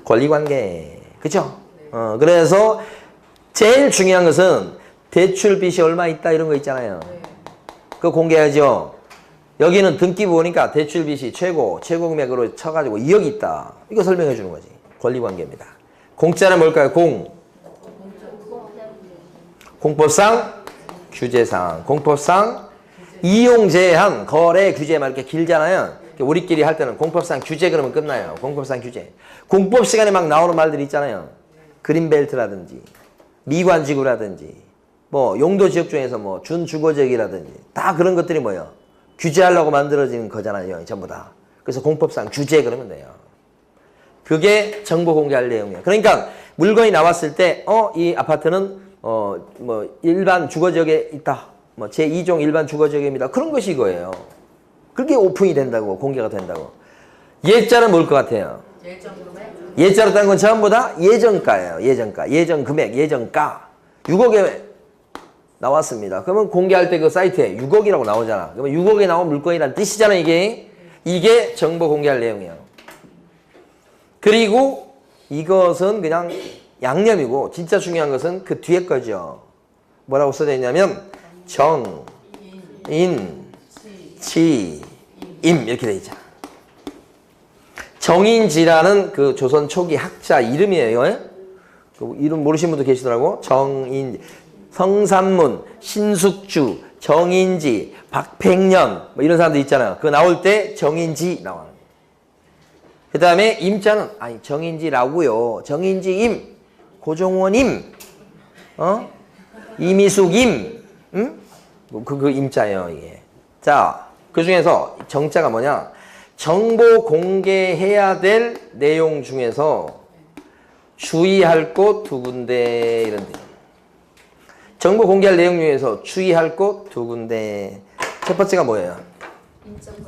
권리관계. 그죠? 그래서 제일 중요한 것은 대출 빚이 얼마 있다 이런 거 있잖아요. 그거 공개하죠. 여기는 등기부 보니까 대출 빚이 최고 금액으로 쳐가지고 2억 있다. 이거 설명해 주는 거지. 권리관계입니다. 공자는 뭘까요? 공법상 규제상. 공법상 이용 제한 거래 규제 막 이렇게 길잖아요. 우리끼리 할 때는 공법상 규제 그러면 끝나요. 공법상 규제. 공법 시간에 막 나오는 말들이 있잖아요. 그린벨트라든지 미관지구라든지 뭐 용도 지역 중에서 뭐 준주거지역이라든지 다 그런 것들이 뭐예요? 규제하려고 만들어진 거잖아요. 전부 다. 그래서 공법상 규제 그러면 돼요. 그게 정보 공개할 내용이에요. 그러니까 물건이 나왔을 때 이 아파트는 뭐 일반 주거지역에 있다. 뭐 제2종 일반 주거지역입니다. 그런 것이 이거예요. 그게 오픈이 된다고, 공개가 된다고. 예자는 뭘 것 같아요? 예자로 딴 건 전부 다 예정가예요. 예정가. 예정 금액, 예정가. 6억에 나왔습니다. 그러면 공개할 때 그 사이트에 6억이라고 나오잖아. 그러면 6억에 나온 물건이란 뜻이잖아, 이게. 이게 정보 공개할 내용이에요. 그리고 이것은 그냥 양념이고 진짜 중요한 것은 그 뒤에 거죠. 뭐라고 써져 있냐면 정, 인, 지, 임 이렇게 돼 있잖아. 정인지라는 그 조선 초기 학자 이름이에요. 그 이름 모르시는 분도 계시더라고. 정인, 성산문, 신숙주, 정인지, 박팽년 뭐 이런 사람들 있잖아요. 그거 나올 때 정인지 나와요. 그 다음에 임자는 정인지라고요. 정인지임, 고종원임, 이미숙임, 그 임자예요 이게. 자, 그 중에서 정자가 뭐냐? 정보 공개해야 될 내용 중에서 주의할 곳 두 군데 이런 데. 정보 공개할 내용 중에서 주의할 곳 두 군데. 첫 번째가 뭐예요?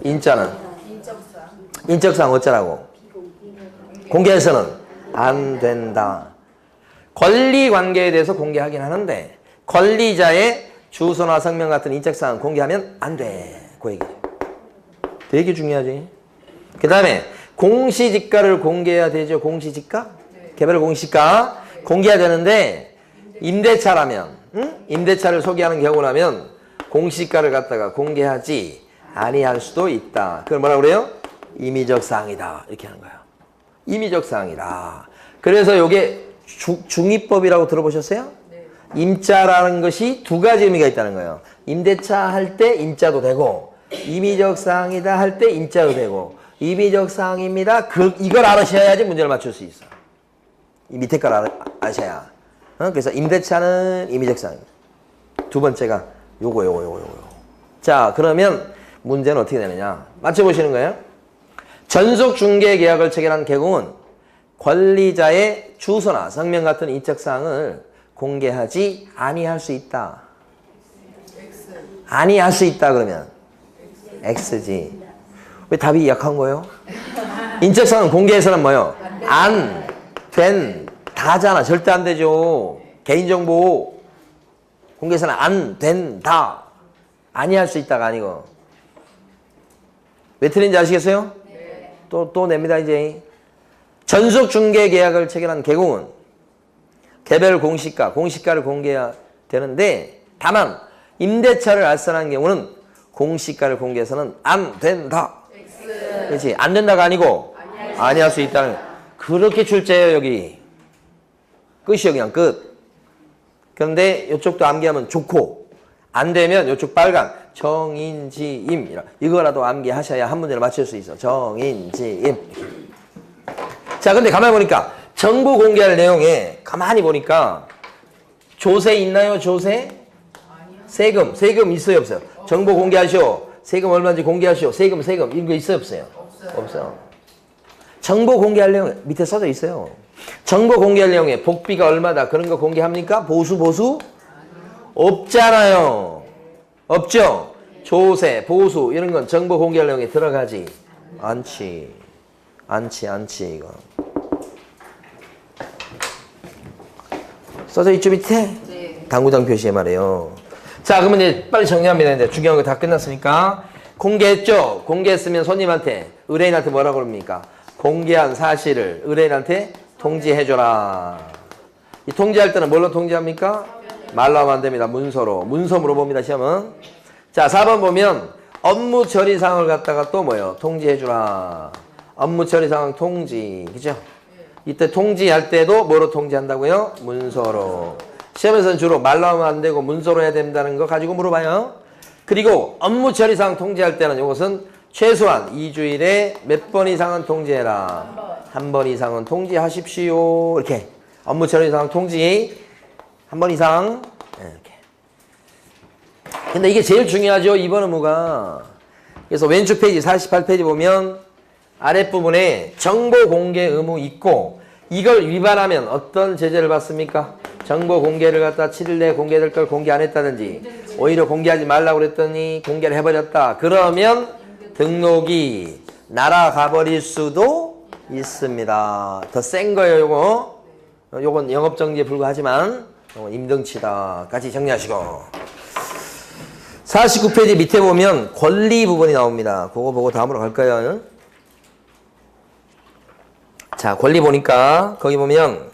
인자는? 인적사항 어쩌라고? 공개해서는 안 된다. 권리관계에 대해서 공개하긴 하는데 권리자의 주소나 성명 같은 인적사항 공개하면 안 돼. 그 얘기죠. 되게 중요하지. 그 다음에 공시지가를 공개해야 되죠. 공시지가? 개별 공시지가 공개해야 되는데 임대차라면 임대차를 소개하는 경우라면 공시지가를 갖다가 공개하지 아니할 수도 있다. 그걸 뭐라고 그래요? 임의적 사항이다. 이렇게 하는 거예요. 임의적 사항이다. 그래서 이게 중의법이라고 들어보셨어요? 임자라는 것이 두 가지 의미가 있다는 거예요. 임대차 할 때 임자도 되고 임의적 사항이다 할 때 임자도 되고 임의적 사항입니다. 이걸 알으셔야지 문제를 맞출 수 있어. 이 밑에 걸 아셔야. 그래서 임대차는 임의적 사항입니다. 두 번째가 요거. 자, 그러면 문제는 어떻게 되느냐? 맞춰보시는 거예요. 전속 중개 계약을 체결한 개공은 권리자의 주소나 성명 같은 인적 사항을 공개하지 아니할 수 있다. 아니할 수 있다 그러면 X지. 왜 답이 약한 거예요? 인적 사항 공개해서는 뭐요? 안, 된, 다잖아. 절대 안 되죠. 개인정보 공개해서는 안 된다. 아니할 수 있다가 아니고. 왜 틀린지 아시겠어요? 네. 또 냅니다 이제. 전속 중개 계약을 체결한 개공은 개별 공시가를 공개해야 되는데 다만 임대차를 알선한 경우는 공시가를 공개해서는 안 된다. 그렇지? 안 된다가 아니고 아니할 수 있다는. 그렇게 출제해요 여기. 끝이요 그냥 끝. 그런데 이쪽도 암기하면 좋고 안 되면 이쪽 빨간 정인지임 이거라도 암기하셔야 한 문제를 맞출 수 있어. 정인지임. 자, 근데 가만히 보니까 정보 공개할 내용에 가만히 보니까 조세 있나요? 조세? 세금 있어요 없어요? 정보 공개하시오. 세금 얼마인지 공개하시오. 세금 이거 있어요 없어요? 없어요. 정보 공개할 내용 밑에 써져 있어요. 정보 공개할 내용에 복비가 얼마다 그런 거 공개합니까? 보수? 없잖아요. 없죠? 조세, 보수 이런 건 정보 공개할 내용에 들어가지 않지 이거. 써져 있죠 밑에? 네. 당구장 표시에 말이에요. 자 그러면 이제 빨리 정리합니다. 이제 중요한 거 다 끝났으니까. 공개했죠? 공개했으면 손님한테 의뢰인한테 뭐라고 그럽니까? 공개한 사실을 의뢰인한테 통지해줘라. 이 통지할 때는 뭘로 통지합니까? 말로 하면 안 됩니다. 문서로. 문서 물어봅니다. 시험은. 자 4번 보면 업무 처리 사항을 갖다가 또 뭐예요? 통지해주라. 업무 처리 상황 통지. 그죠? 이때 통지할 때도 뭐로 통지한다고요? 문서로. 시험에서는 주로 말로 하면 안 되고 문서로 해야 된다는 거 가지고 물어봐요. 그리고 업무 처리 사항 통지할 때는 이것은 최소한 2주일에 몇 번 이상은 통지해라. 한 번 이상은 통지하십시오. 이렇게. 업무 처리 사항 통지 한 번 이상. 이렇게. 근데 이게 제일 중요하죠. 이번 의무가. 그래서 왼쪽 페이지 48페이지 보면 아랫부분에 정보 공개 의무 있고 이걸 위반하면 어떤 제재를 받습니까? 정보 공개를 갖다 7일 내에 공개될 걸 공개 안 했다든지 오히려 공개하지 말라고 그랬더니 공개를 해버렸다. 그러면 등록이 날아가 버릴 수도 있습니다. 더 센 거예요. 요건 영업정지에 불과하지만 요건 임등치다. 같이 정리하시고 49페이지 밑에 보면 권리 부분이 나옵니다. 그거 보고 다음으로 갈까요? 자, 권리 보니까 거기 보면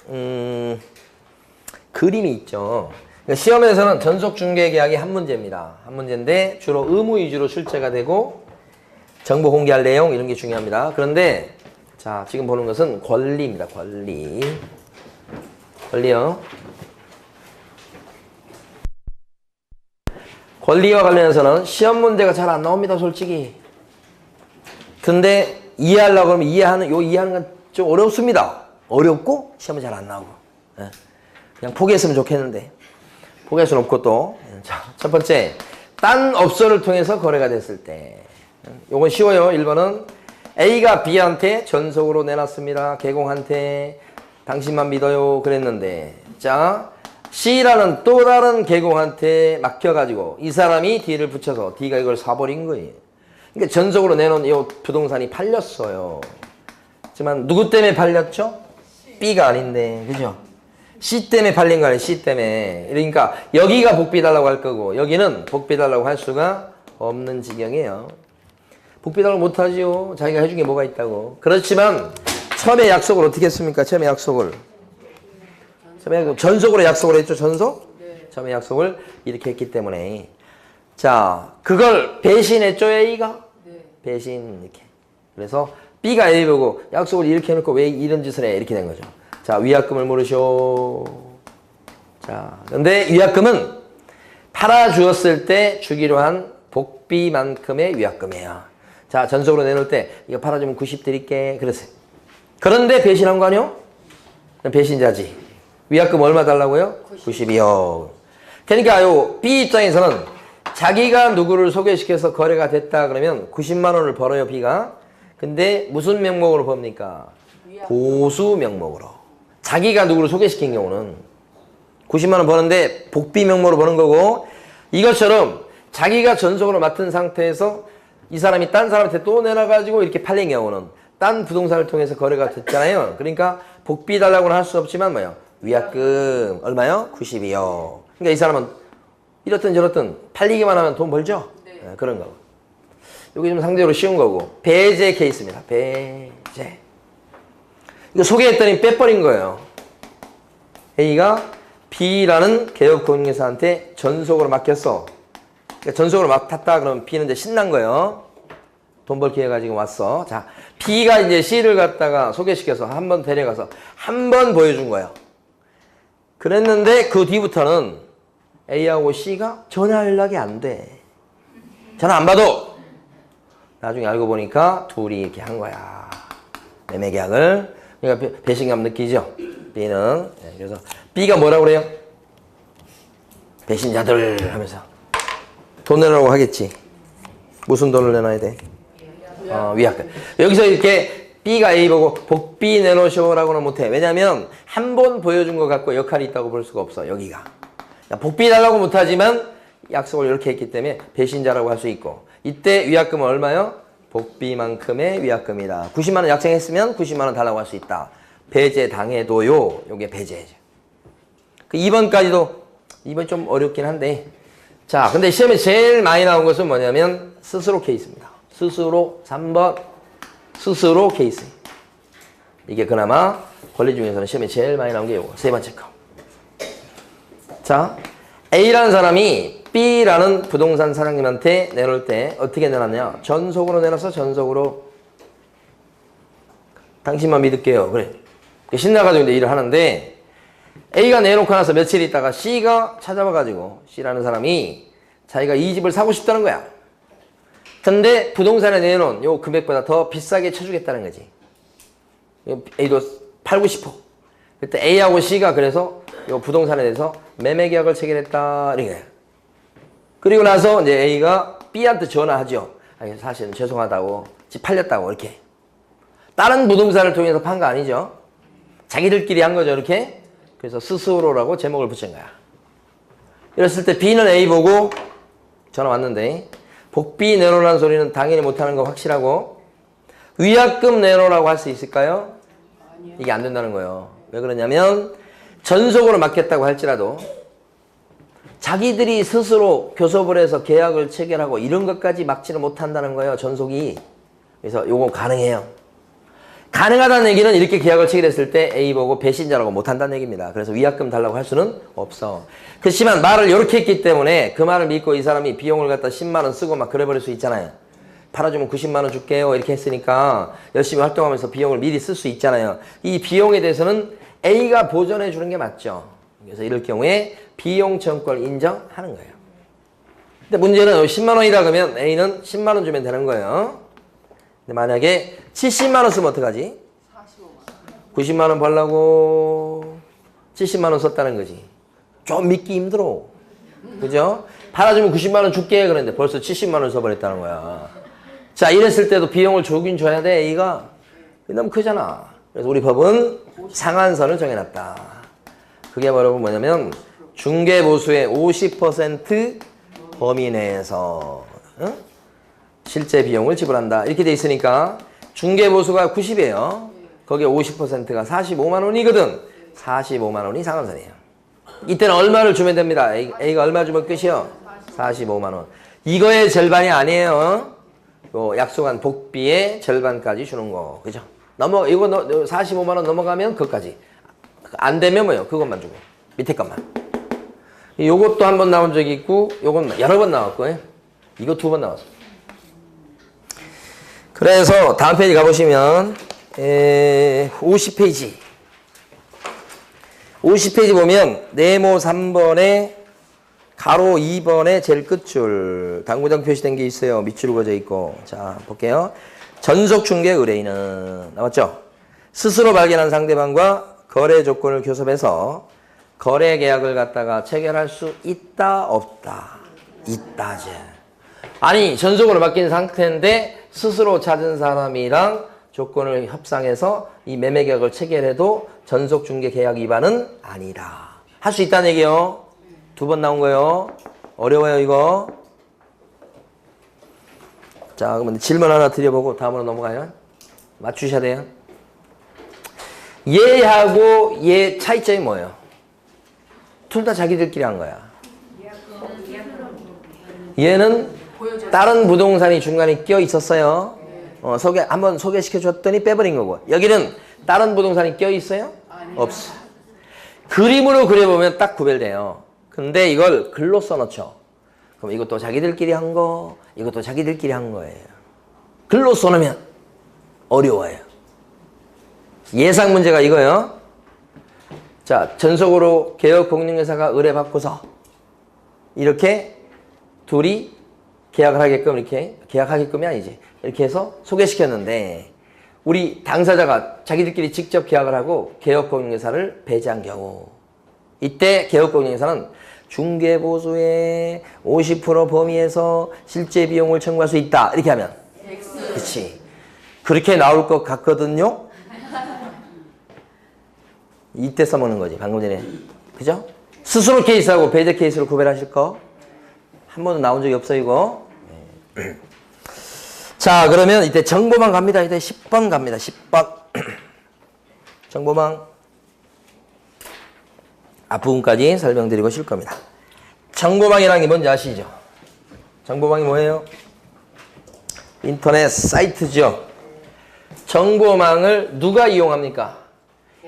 그림이 있죠. 그러니까 시험에서는 전속중개계약이 한 문제입니다. 한 문제인데 주로 의무 위주로 출제가 되고 정보 공개할 내용 이런 게 중요합니다. 그런데 자 지금 보는 것은 권리입니다. 권리요. 권리와 관련해서는 시험 문제가 잘 안 나옵니다. 솔직히. 근데 이해하려고 그러면 이해하는 건 좀 어렵습니다. 어렵고 시험은 잘 안 나오고. 그냥 포기했으면 좋겠는데 포기할 수는 없고 또. 자, 첫 번째 딴 업소를 통해서 거래가 됐을 때 요건 쉬워요. 1번은 A가 B한테 전속으로 내놨습니다. 개공한테 당신만 믿어요 그랬는데 자 C라는 또 다른 개공한테 맡겨가지고 이 사람이 D를 붙여서 D가 이걸 사버린 거예요. 그러니까 전속으로 내놓은 이 부동산이 팔렸어요. 하지만 누구 때문에 팔렸죠? B가 아닌데 그죠? C 때문에 팔린 거 아니에요. C 때문에. 그러니까 여기가 복비 달라고 할 거고 여기는 복비 달라고 할 수가 없는 지경이에요. 복비 달라고 못하지요. 자기가 해준 게 뭐가 있다고. 그렇지만 처음에 약속을 어떻게 했습니까? 처음에 약속을 전속으로 약속을 했죠. 전속? 네. 처음에 약속을 이렇게 했기 때문에 자 그걸 배신했죠. A가? 네. 배신 이렇게. 그래서 B가 A 보고 약속을 이렇게 해놓고 왜 이런 짓을 해? 이렇게 된 거죠. 자, 위약금을 물으쇼. 자, 근데 위약금은 팔아주었을 때 주기로 한 복비만큼의 위약금이에요. 자, 전속으로 내놓을 때 이거 팔아주면 90 드릴게. 그랬어요. 그런데 배신한 거 아니요? 배신자지. 위약금 얼마 달라고요? 90이요. 그러니까 요 B 입장에서는 자기가 누구를 소개시켜서 거래가 됐다 그러면 90만 원을 벌어요, B가. 근데 무슨 명목으로 법니까? 보수 명목으로. 자기가 누구를 소개시킨 경우는 90만 원 버는데 복비 명목으로 버는 거고 이것처럼 자기가 전속으로 맡은 상태에서 이 사람이 딴 사람한테 또 내놔가지고 이렇게 팔린 경우는 딴 부동산을 통해서 거래가 됐잖아요. 그러니까 복비 달라고는 할 수 없지만 뭐요? 위약금 얼마요? 90이요. 그러니까 이 사람은 이렇든 저렇든 팔리기만 하면 돈 벌죠? 네, 그런 거. 여기 좀 상대적으로 쉬운 거고 배제 케이스입니다. 배제. 이거 소개했더니 빼버린 거예요. A가 B라는 개업공인회사한테 전속으로 맡겼어. 그러니까 전속으로 맡았다 그러면 B는 이제 신난 거예요. 돈 벌 기회가 지금 왔어. 자, B가 이제 C를 갖다가 소개시켜서 한 번 데려가서 한 번 보여준 거예요. 그랬는데 그 뒤부터는 A하고 C가 전화 연락이 안 돼. 전화 안 받아. 나중에 알고 보니까 둘이 이렇게 한 거야. 매매 계약을. 그러니까 배신감 느끼죠? B는. 그래서 B가 뭐라고 그래요? 배신자들 하면서 돈 내라고 하겠지. 무슨 돈을 내놔야 돼? 위약금. 여기서 이렇게 B가 A 보고 복비 내놓으셔라고는 못해. 왜냐면 한 번 보여준 것 갖고 역할이 있다고 볼 수가 없어. 여기가. 복비 달라고 못하지만 약속을 이렇게 했기 때문에 배신자라고 할 수 있고, 이때 위약금은 얼마요? 복비만큼의 위약금이다. 90만 원 약정했으면 90만 원 달라고 할 수 있다. 배제 당해도요. 요게 배제죠. 그 2번까지도 2번 좀 어렵긴 한데, 자, 근데 시험에 제일 많이 나온 것은 뭐냐면 스스로 케이스입니다. 스스로 3번 스스로 케이스. 이게 그나마 권리 중에서는 시험에 제일 많이 나온 게 요거 세 번째 거. 자, A라는 사람이 B라는 부동산 사장님한테 내놓을 때 어떻게 내놨냐? 전속으로 내놨어? 전속으로? 당신만 믿을게요. 그래. 신나가지고 이제 일을 하는데, A가 내놓고 나서 며칠 있다가 C가 찾아와가지고, C라는 사람이 자기가 이 집을 사고 싶다는 거야. 근데 부동산에 내놓은 요 금액보다 더 비싸게 쳐주겠다는 거지. A도 팔고 싶어. 그때 A하고 C가 그래서 요 부동산에 대해서 매매 계약을 체결했다. 이렇게. 그리고 나서 이제 A가 B한테 전화하죠. 아니, 사실은 죄송하다고, 집 팔렸다고, 이렇게. 다른 부동산을 통해서 판 거 아니죠. 자기들끼리 한 거죠, 이렇게. 그래서 스스로라고 제목을 붙인 거야. 이랬을 때 B는 A 보고 전화 왔는데, 복비 내놓으라는 소리는 당연히 못하는 거 확실하고, 위약금 내놓으라고 할 수 있을까요? 이게 안 된다는 거예요. 왜 그러냐면 전속으로 맡겼다고 할지라도 자기들이 스스로 교섭을 해서 계약을 체결하고 이런 것까지 막지는 못한다는 거예요. 전속이. 그래서 요거 가능해요. 가능하다는 얘기는 이렇게 계약을 체결했을 때 A 보고 배신자라고 못한다는 얘기입니다. 그래서 위약금 달라고 할 수는 없어. 그렇지만 말을 이렇게 했기 때문에 그 말을 믿고 이 사람이 비용을 갖다 10만 원 쓰고 막 그래버릴 수 있잖아요. 팔아주면 90만 원 줄게요. 이렇게 했으니까 열심히 활동하면서 비용을 미리 쓸 수 있잖아요. 이 비용에 대해서는 A가 보전해 주는 게 맞죠. 그래서 이럴 경우에 비용 청구권을 인정하는 거예요. 근데 문제는 10만 원이라 그러면 A는 10만 원 주면 되는 거예요. 근데 만약에 70만 원 쓰면 어떡하지? 90만 원 벌라고 70만 원 썼다는 거지. 좀 믿기 힘들어. 그죠? 팔아주면 90만 원 줄게 그랬는데 벌써 70만 원 써버렸다는 거야. 자, 이랬을 때도 비용을 주긴 줘야 돼, A가. 너무 크잖아. 그래서 우리 법은 상한선을 정해놨다. 그게 바로 뭐냐면 중개보수의 50% 범위 내에서 실제 비용을 지불한다. 이렇게 돼 있으니까 중개보수가 90이에요. 거기에 50%가 45만 원이거든. 45만 원이 상한선이에요. 이때는 얼마를 주면 됩니다. A가 얼마 주면 끝이요? 45만 원. 이거의 절반이 아니에요. 요 약속한 복비의 절반까지 주는 거. 그죠? 이거 45만 원 넘어가면 그것까지. 안 되면 뭐요? 그것만 주고. 밑에 것만. 요것도 한 번 나온 적이 있고, 요건 여러 번 나왔고요. 이거 2번 나왔어. 그래서 다음 페이지 가보시면 50페이지. 50페이지 보면 네모 3번에 가로 2번에 제일 끝줄 당구장 표시된 게 있어요. 밑줄 그어져 있고. 자, 볼게요. 전속 중개 의뢰인은 나왔죠? 스스로 발견한 상대방과 거래 조건을 교섭해서 거래 계약을 갖다가 체결할 수 있다, 없다? 있다지. 아니, 전속으로 맡긴 상태인데 스스로 찾은 사람이랑 조건을 협상해서 이 매매 계약을 체결해도 전속 중개 계약 위반은 아니다. 할 수 있다는 얘기요. 2번 나온 거예요. 어려워요, 이거. 자, 그러면 질문 하나 드려보고 다음으로 넘어가요. 맞추셔야 돼요. 얘하고 얘 차이점이 뭐예요? 둘 다 자기들끼리 한 거야. 얘는 다른 부동산이 중간에 껴 있었어요. 한번 소개시켜 줬더니 빼버린 거고. 여기는 다른 부동산이 껴 있어요? 없어. 그림으로 그려보면 딱 구별돼요. 근데 이걸 글로 써놓죠. 그럼 이것도 자기들끼리 한 거, 이것도 자기들끼리 한 거예요. 글로 써놓으면 어려워요. 예상 문제가 이거예요. 자, 전속으로 개업공인중개사가 의뢰받고서 이렇게 둘이 계약을 하게끔 이렇게 계약하게끔이 아니지. 이렇게 해서 소개시켰는데 우리 당사자가 자기들끼리 직접 계약을 하고 개업공인중개사를 배제한 경우 이때 개업공인중개사는 중개보수의 50% 범위에서 실제 비용을 청구할 수 있다. 이렇게 하면. 그렇지. 그렇게 나올 것 같거든요. 이때 써먹는 거지, 방금 전에. 그죠? 스스로 케이스하고 배제 케이스를 구별하실 거. 한 번도 나온 적이 없어, 이거. 자, 그러면 이때 정보망 갑니다. 이때 10번 갑니다. 10번. 정보망. 앞부분까지 설명드리고 쉴 겁니다. 정보망이라는 게 뭔지 아시죠? 정보망이 뭐예요? 인터넷 사이트죠. 정보망을 누가 이용합니까?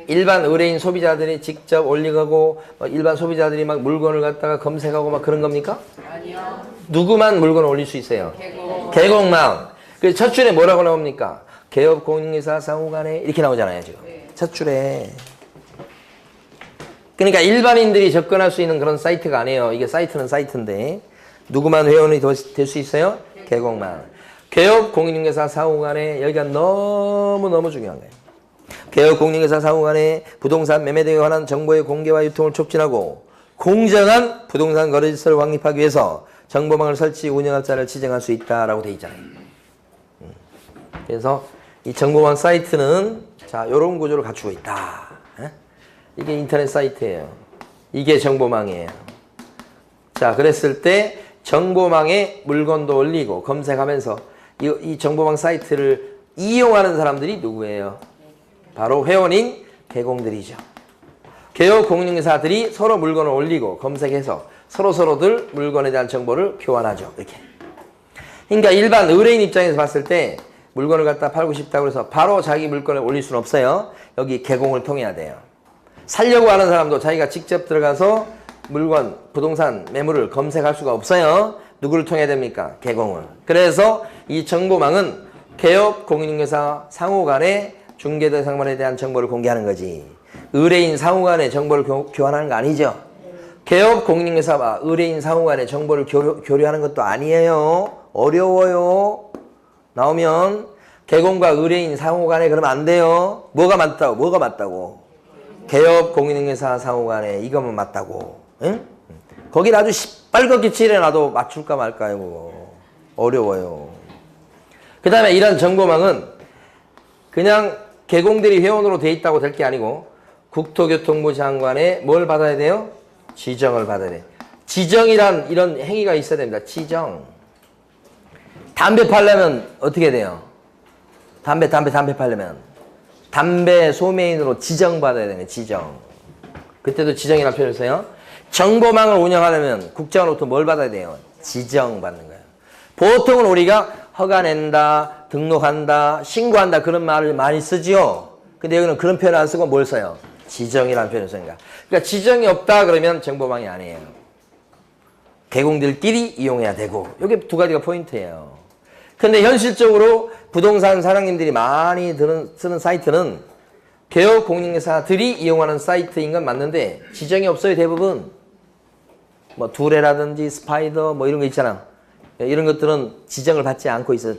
일반 의뢰인 소비자들이 직접 올리고 일반 소비자들이 막 물건을 갖다가 검색하고 막 그런 겁니까? 아니요. 누구만 물건을 올릴 수 있어요? 개공. 개공망. 그래서 첫 줄에 뭐라고 나옵니까? 개업 공인회사 상호간에 이렇게 나오잖아요, 지금. 네. 첫 줄에. 그러니까 일반인들이 접근할 수 있는 그런 사이트가 아니에요. 이게 사이트는 사이트인데 누구만 회원이 될 수 있어요? 개공망. 개업 공인중개사 상호간에 여기가 너무너무 중요한 거예요. 개업 공인중개사 상호간에 부동산 매매 등에 관한 정보의 공개와 유통을 촉진하고 공정한 부동산 거래 질서를 확립하기 위해서 정보망을 설치 운영할 자를 지정할 수 있다라고 돼 있잖아요. 그래서 이 정보망 사이트는 자, 요런 구조를 갖추고 있다. 이게 인터넷 사이트예요. 이게 정보망이에요. 자, 그랬을 때 정보망에 물건도 올리고 검색하면서 이 정보망 사이트를 이용하는 사람들이 누구예요? 바로 회원인 개공들이죠. 개업 공인중개사들이 서로 물건을 올리고 검색해서 서로서로들 물건에 대한 정보를 교환하죠. 이렇게. 그러니까 일반 의뢰인 입장에서 봤을 때 물건을 갖다 팔고 싶다고 해서 바로 자기 물건을 올릴 수는 없어요. 여기 개공을 통해야 돼요. 살려고 하는 사람도 자기가 직접 들어가서 물건, 부동산, 매물을 검색할 수가 없어요. 누구를 통해야 됩니까? 개공을. 그래서 이 정보망은 개업 공인중개사 상호 간에 중개 대상물에 대한 정보를 공개하는 거지. 의뢰인 상호 간에 정보를 교환하는 거 아니죠. 개업 공인중개사와 의뢰인 상호 간에 정보를 교류하는 것도 아니에요. 어려워요. 나오면 개공과 의뢰인 상호 간에 그러면 안 돼요. 뭐가 맞다고? 뭐가 맞다고? 개업 공인중개사 상호 간에 이것만 맞다고. 응? 거길 아주 시뻘겋게 칠해놔도 맞출까 말까요? 그거. 어려워요. 그 다음에 이런 정보망은 그냥 개공들이 회원으로 돼 있다고 될 게 아니고 국토교통부 장관의 뭘 받아야 돼요? 지정을 받아야 돼요. 지정이란 이런 행위가 있어야 됩니다. 지정. 담배 팔려면 어떻게 돼요? 담배 팔려면 담배 소매인으로 지정받아야 되네. 지정. 그때도 지정이라는 표현을 써요. 정보망을 운영하려면 국정으로부터 뭘 받아야 돼요? 지정받는 거예요. 보통은 우리가 허가 낸다, 등록한다, 신고한다 그런 말을 많이 쓰지요. 근데 여기는 그런 표현 안 쓰고 뭘 써요? 지정이라는 표현을 쓰니까. 그러니까 지정이 없다 그러면 정보망이 아니에요. 개공들끼리 이용해야 되고. 이게 두 가지가 포인트예요. 근데 현실적으로 부동산 사장님들이 많이 쓰는 사이트는 개업 공인중개사들이 이용하는 사이트인 건 맞는데 지정이 없어요. 대부분. 뭐 두레라든지 스파이더 뭐 이런 거 있잖아. 이런 것들은 지정을 받지 않고 있어요.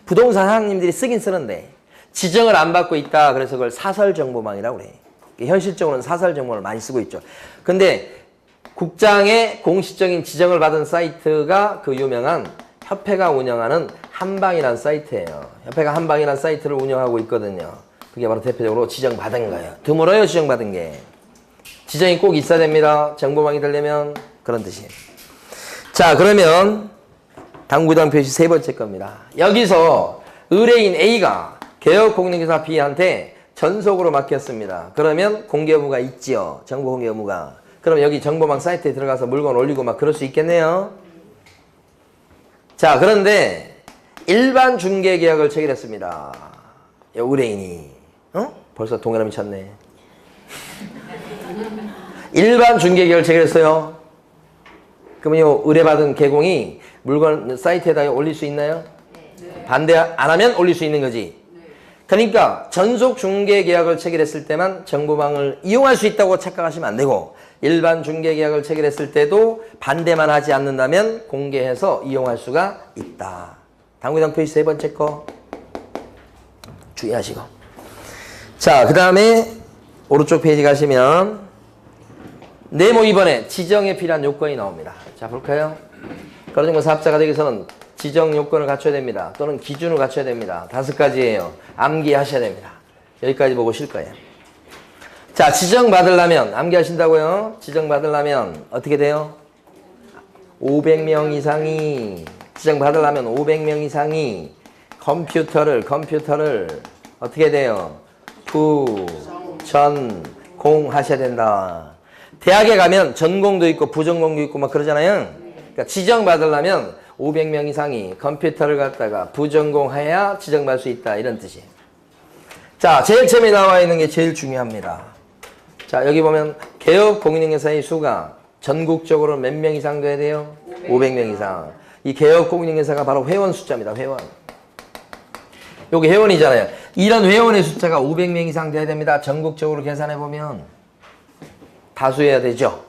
부동산 사장님들이 쓰긴 쓰는데 지정을 안 받고 있다. 그래서 그걸 사설정보망이라고 그래. 현실적으로는 사설정보를 많이 쓰고 있죠. 근데 국장의 공식적인 지정을 받은 사이트가 그 유명한 협회가 운영하는 한방이라는 사이트예요. 협회가 한방이라는 사이트를 운영하고 있거든요. 그게 바로 대표적으로 지정받은 거예요. 드물어요, 지정받은 게. 지정이 꼭 있어야 됩니다. 정보망이 되려면 그런 뜻이에요. 자, 그러면 당구장 표시 세 번째 겁니다. 여기서 의뢰인 A가 개업 공인중개사 B한테 전속으로 맡겼습니다. 그러면 공개 의무가 있지요. 정보 공개 의무가. 그럼 여기 정보망 사이트에 들어가서 물건 올리고 막 그럴 수 있겠네요. 자, 그런데 일반 중개 계약을 체결했습니다. 의뢰인이. 벌써 동그라미 쳤네. 일반 중개 계약을 체결했어요. 그러면 의뢰받은 개공이 물건 사이트에다 올릴 수 있나요? 네. 반대 안 하면 올릴 수 있는 거지. 네. 그러니까 전속 중개 계약을 체결했을 때만 정보망을 이용할 수 있다고 착각하시면 안 되고 일반 중개 계약을 체결했을 때도 반대만 하지 않는다면 공개해서 이용할 수가 있다. 당구장 표시 세 번째 거 주의하시고. 자, 그 다음에 오른쪽 페이지 가시면 네모 2번에 지정에 필요한 요건이 나옵니다. 자, 볼까요? 거래정보 사업자가 되기 위해서는 지정 요건을 갖춰야 됩니다. 또는 기준을 갖춰야 됩니다. 5가지예요. 암기하셔야 됩니다. 여기까지 보고 쉴 거예요. 자, 지정받으려면 암기하신다고요? 지정받으려면 어떻게 돼요? 500명 이상이 지정받으려면 500명 이상이 컴퓨터를 어떻게 돼요? 전공하셔야 된다. 대학에 가면 전공도 있고 부전공도 있고 막 그러잖아요. 그러니까 지정받으려면 500명 이상이 컴퓨터를 갖다가 부전공해야 지정받을 수 있다. 이런 뜻이에요. 자, 제일 처음에 나와 있는 게 제일 중요합니다. 자, 여기 보면 개업 공인중개사의 수가 전국적으로 몇 명 이상 돼야 돼요? 500명 이상. 이 개업 공인중개사가 바로 회원 숫자입니다. 회원. 여기 회원이잖아요. 이런 회원의 숫자가 500명 이상 돼야 됩니다. 전국적으로 계산해 보면 다수여야 되죠.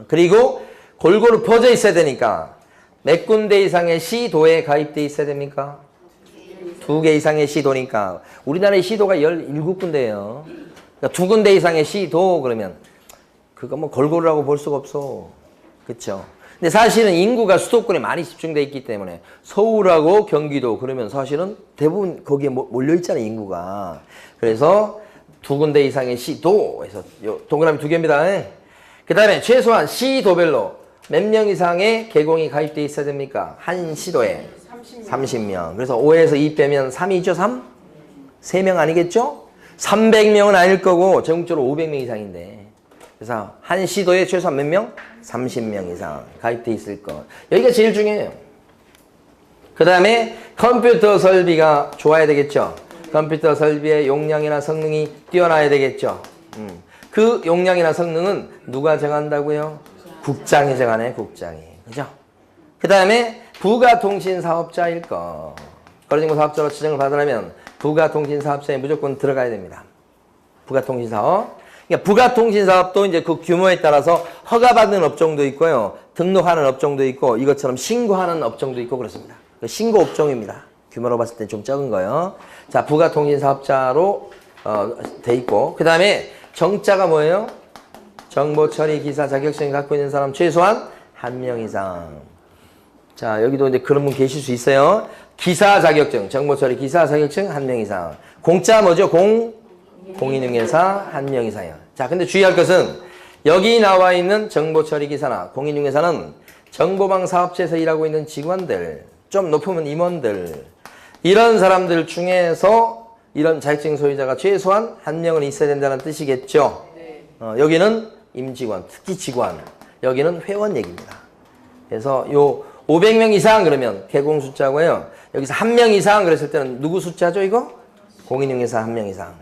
그리고 골고루 퍼져 있어야 되니까 몇 군데 이상의 시도에 가입돼 있어야 됩니까? 2개 이상의 시도니까 우리나라의 시도가 17군데예요. 그러니까 2군데 이상의 시도 그러면 그거 뭐 골고루라고 볼 수가 없어. 그렇죠? 근데 사실은 인구가 수도권에 많이 집중돼 있기 때문에 서울하고 경기도 그러면 사실은 대부분 거기에 몰려 있잖아요, 인구가. 그래서 2군데 이상의 시도에서 동그라미 2개입니다. 그다음에 최소한 시도별로 몇 명 이상의 개공이 가입돼 있어야 됩니까? 한 시도에 30명. 그래서 5에서 2 빼면 3이죠, 3? 3명 아니겠죠? 300명은 아닐 거고 전국적으로 500명 이상인데. 그래서 한 시도에 최소한 몇 명? 30명 이상 가입돼 있을 것. 여기가 제일 중요해요. 그 다음에 컴퓨터 설비가 좋아야 되겠죠. 컴퓨터 설비의 용량이나 성능이 뛰어나야 되겠죠. 그 용량이나 성능은 누가 정한다고요? 국장이 정하네, 국장이. 그죠? 그 다음에 부가통신사업자일 것. 거래정보 사업자로 지정을 받으려면 부가통신사업자에 무조건 들어가야 됩니다. 부가통신사업. 그러니까 부가통신사업도 이제 그 규모에 따라서 허가받는 업종도 있고요. 등록하는 업종도 있고 이것처럼 신고하는 업종도 있고 그렇습니다. 신고 업종입니다. 규모로 봤을 때 좀 적은 거요. 자, 부가통신사업자로 돼 있고 그 다음에 정자가 뭐예요? 정보처리 기사 자격증을 갖고 있는 사람 최소한 1명 이상. 자, 여기도 이제 그런 분 계실 수 있어요. 기사 자격증, 정보처리 기사 자격증 1명 이상. 공짜 뭐죠? 공인중개사 1명 이상이요. 자, 근데 주의할 것은 여기 나와 있는 정보처리 기사나 공인중개사는 정보방 사업체에서 일하고 있는 직원들, 좀 높으면 임원들, 이런 사람들 중에서 이런 자격증 소유자가 최소한 1명은 있어야 된다는 뜻이겠죠. 여기는 임직원, 특기 직원, 여기는 회원 얘기입니다. 그래서 요 500명 이상 그러면 개공 숫자고요. 여기서 1명 이상 그랬을 때는 누구 숫자죠, 이거? 공인중개사 1명 이상.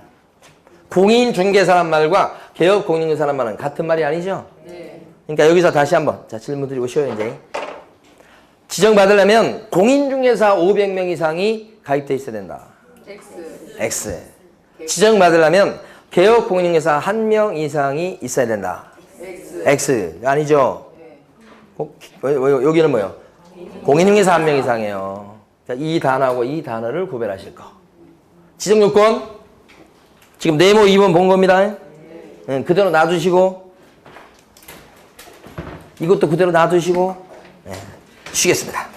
공인중개사란 말과 개업 공인중개사란 말은 같은 말이 아니죠? 네. 그러니까 여기서 다시 한번 자, 질문 드리고 쉬어요, 이제. 지정받으려면 공인중개사 500명 이상이 가입돼 있어야 된다. X. 지정받으려면 개업 공인중개사 1명 이상이 있어야 된다. X. 아니죠? 여기는 뭐요? 공인중개사 1명 이상이에요. 자, 이 단어하고 이 단어를 구별하실 거. 지정요건 지금 네모 2번 본 겁니다. 그대로 놔두시고 이것도 그대로 놔두시고 쉬겠습니다.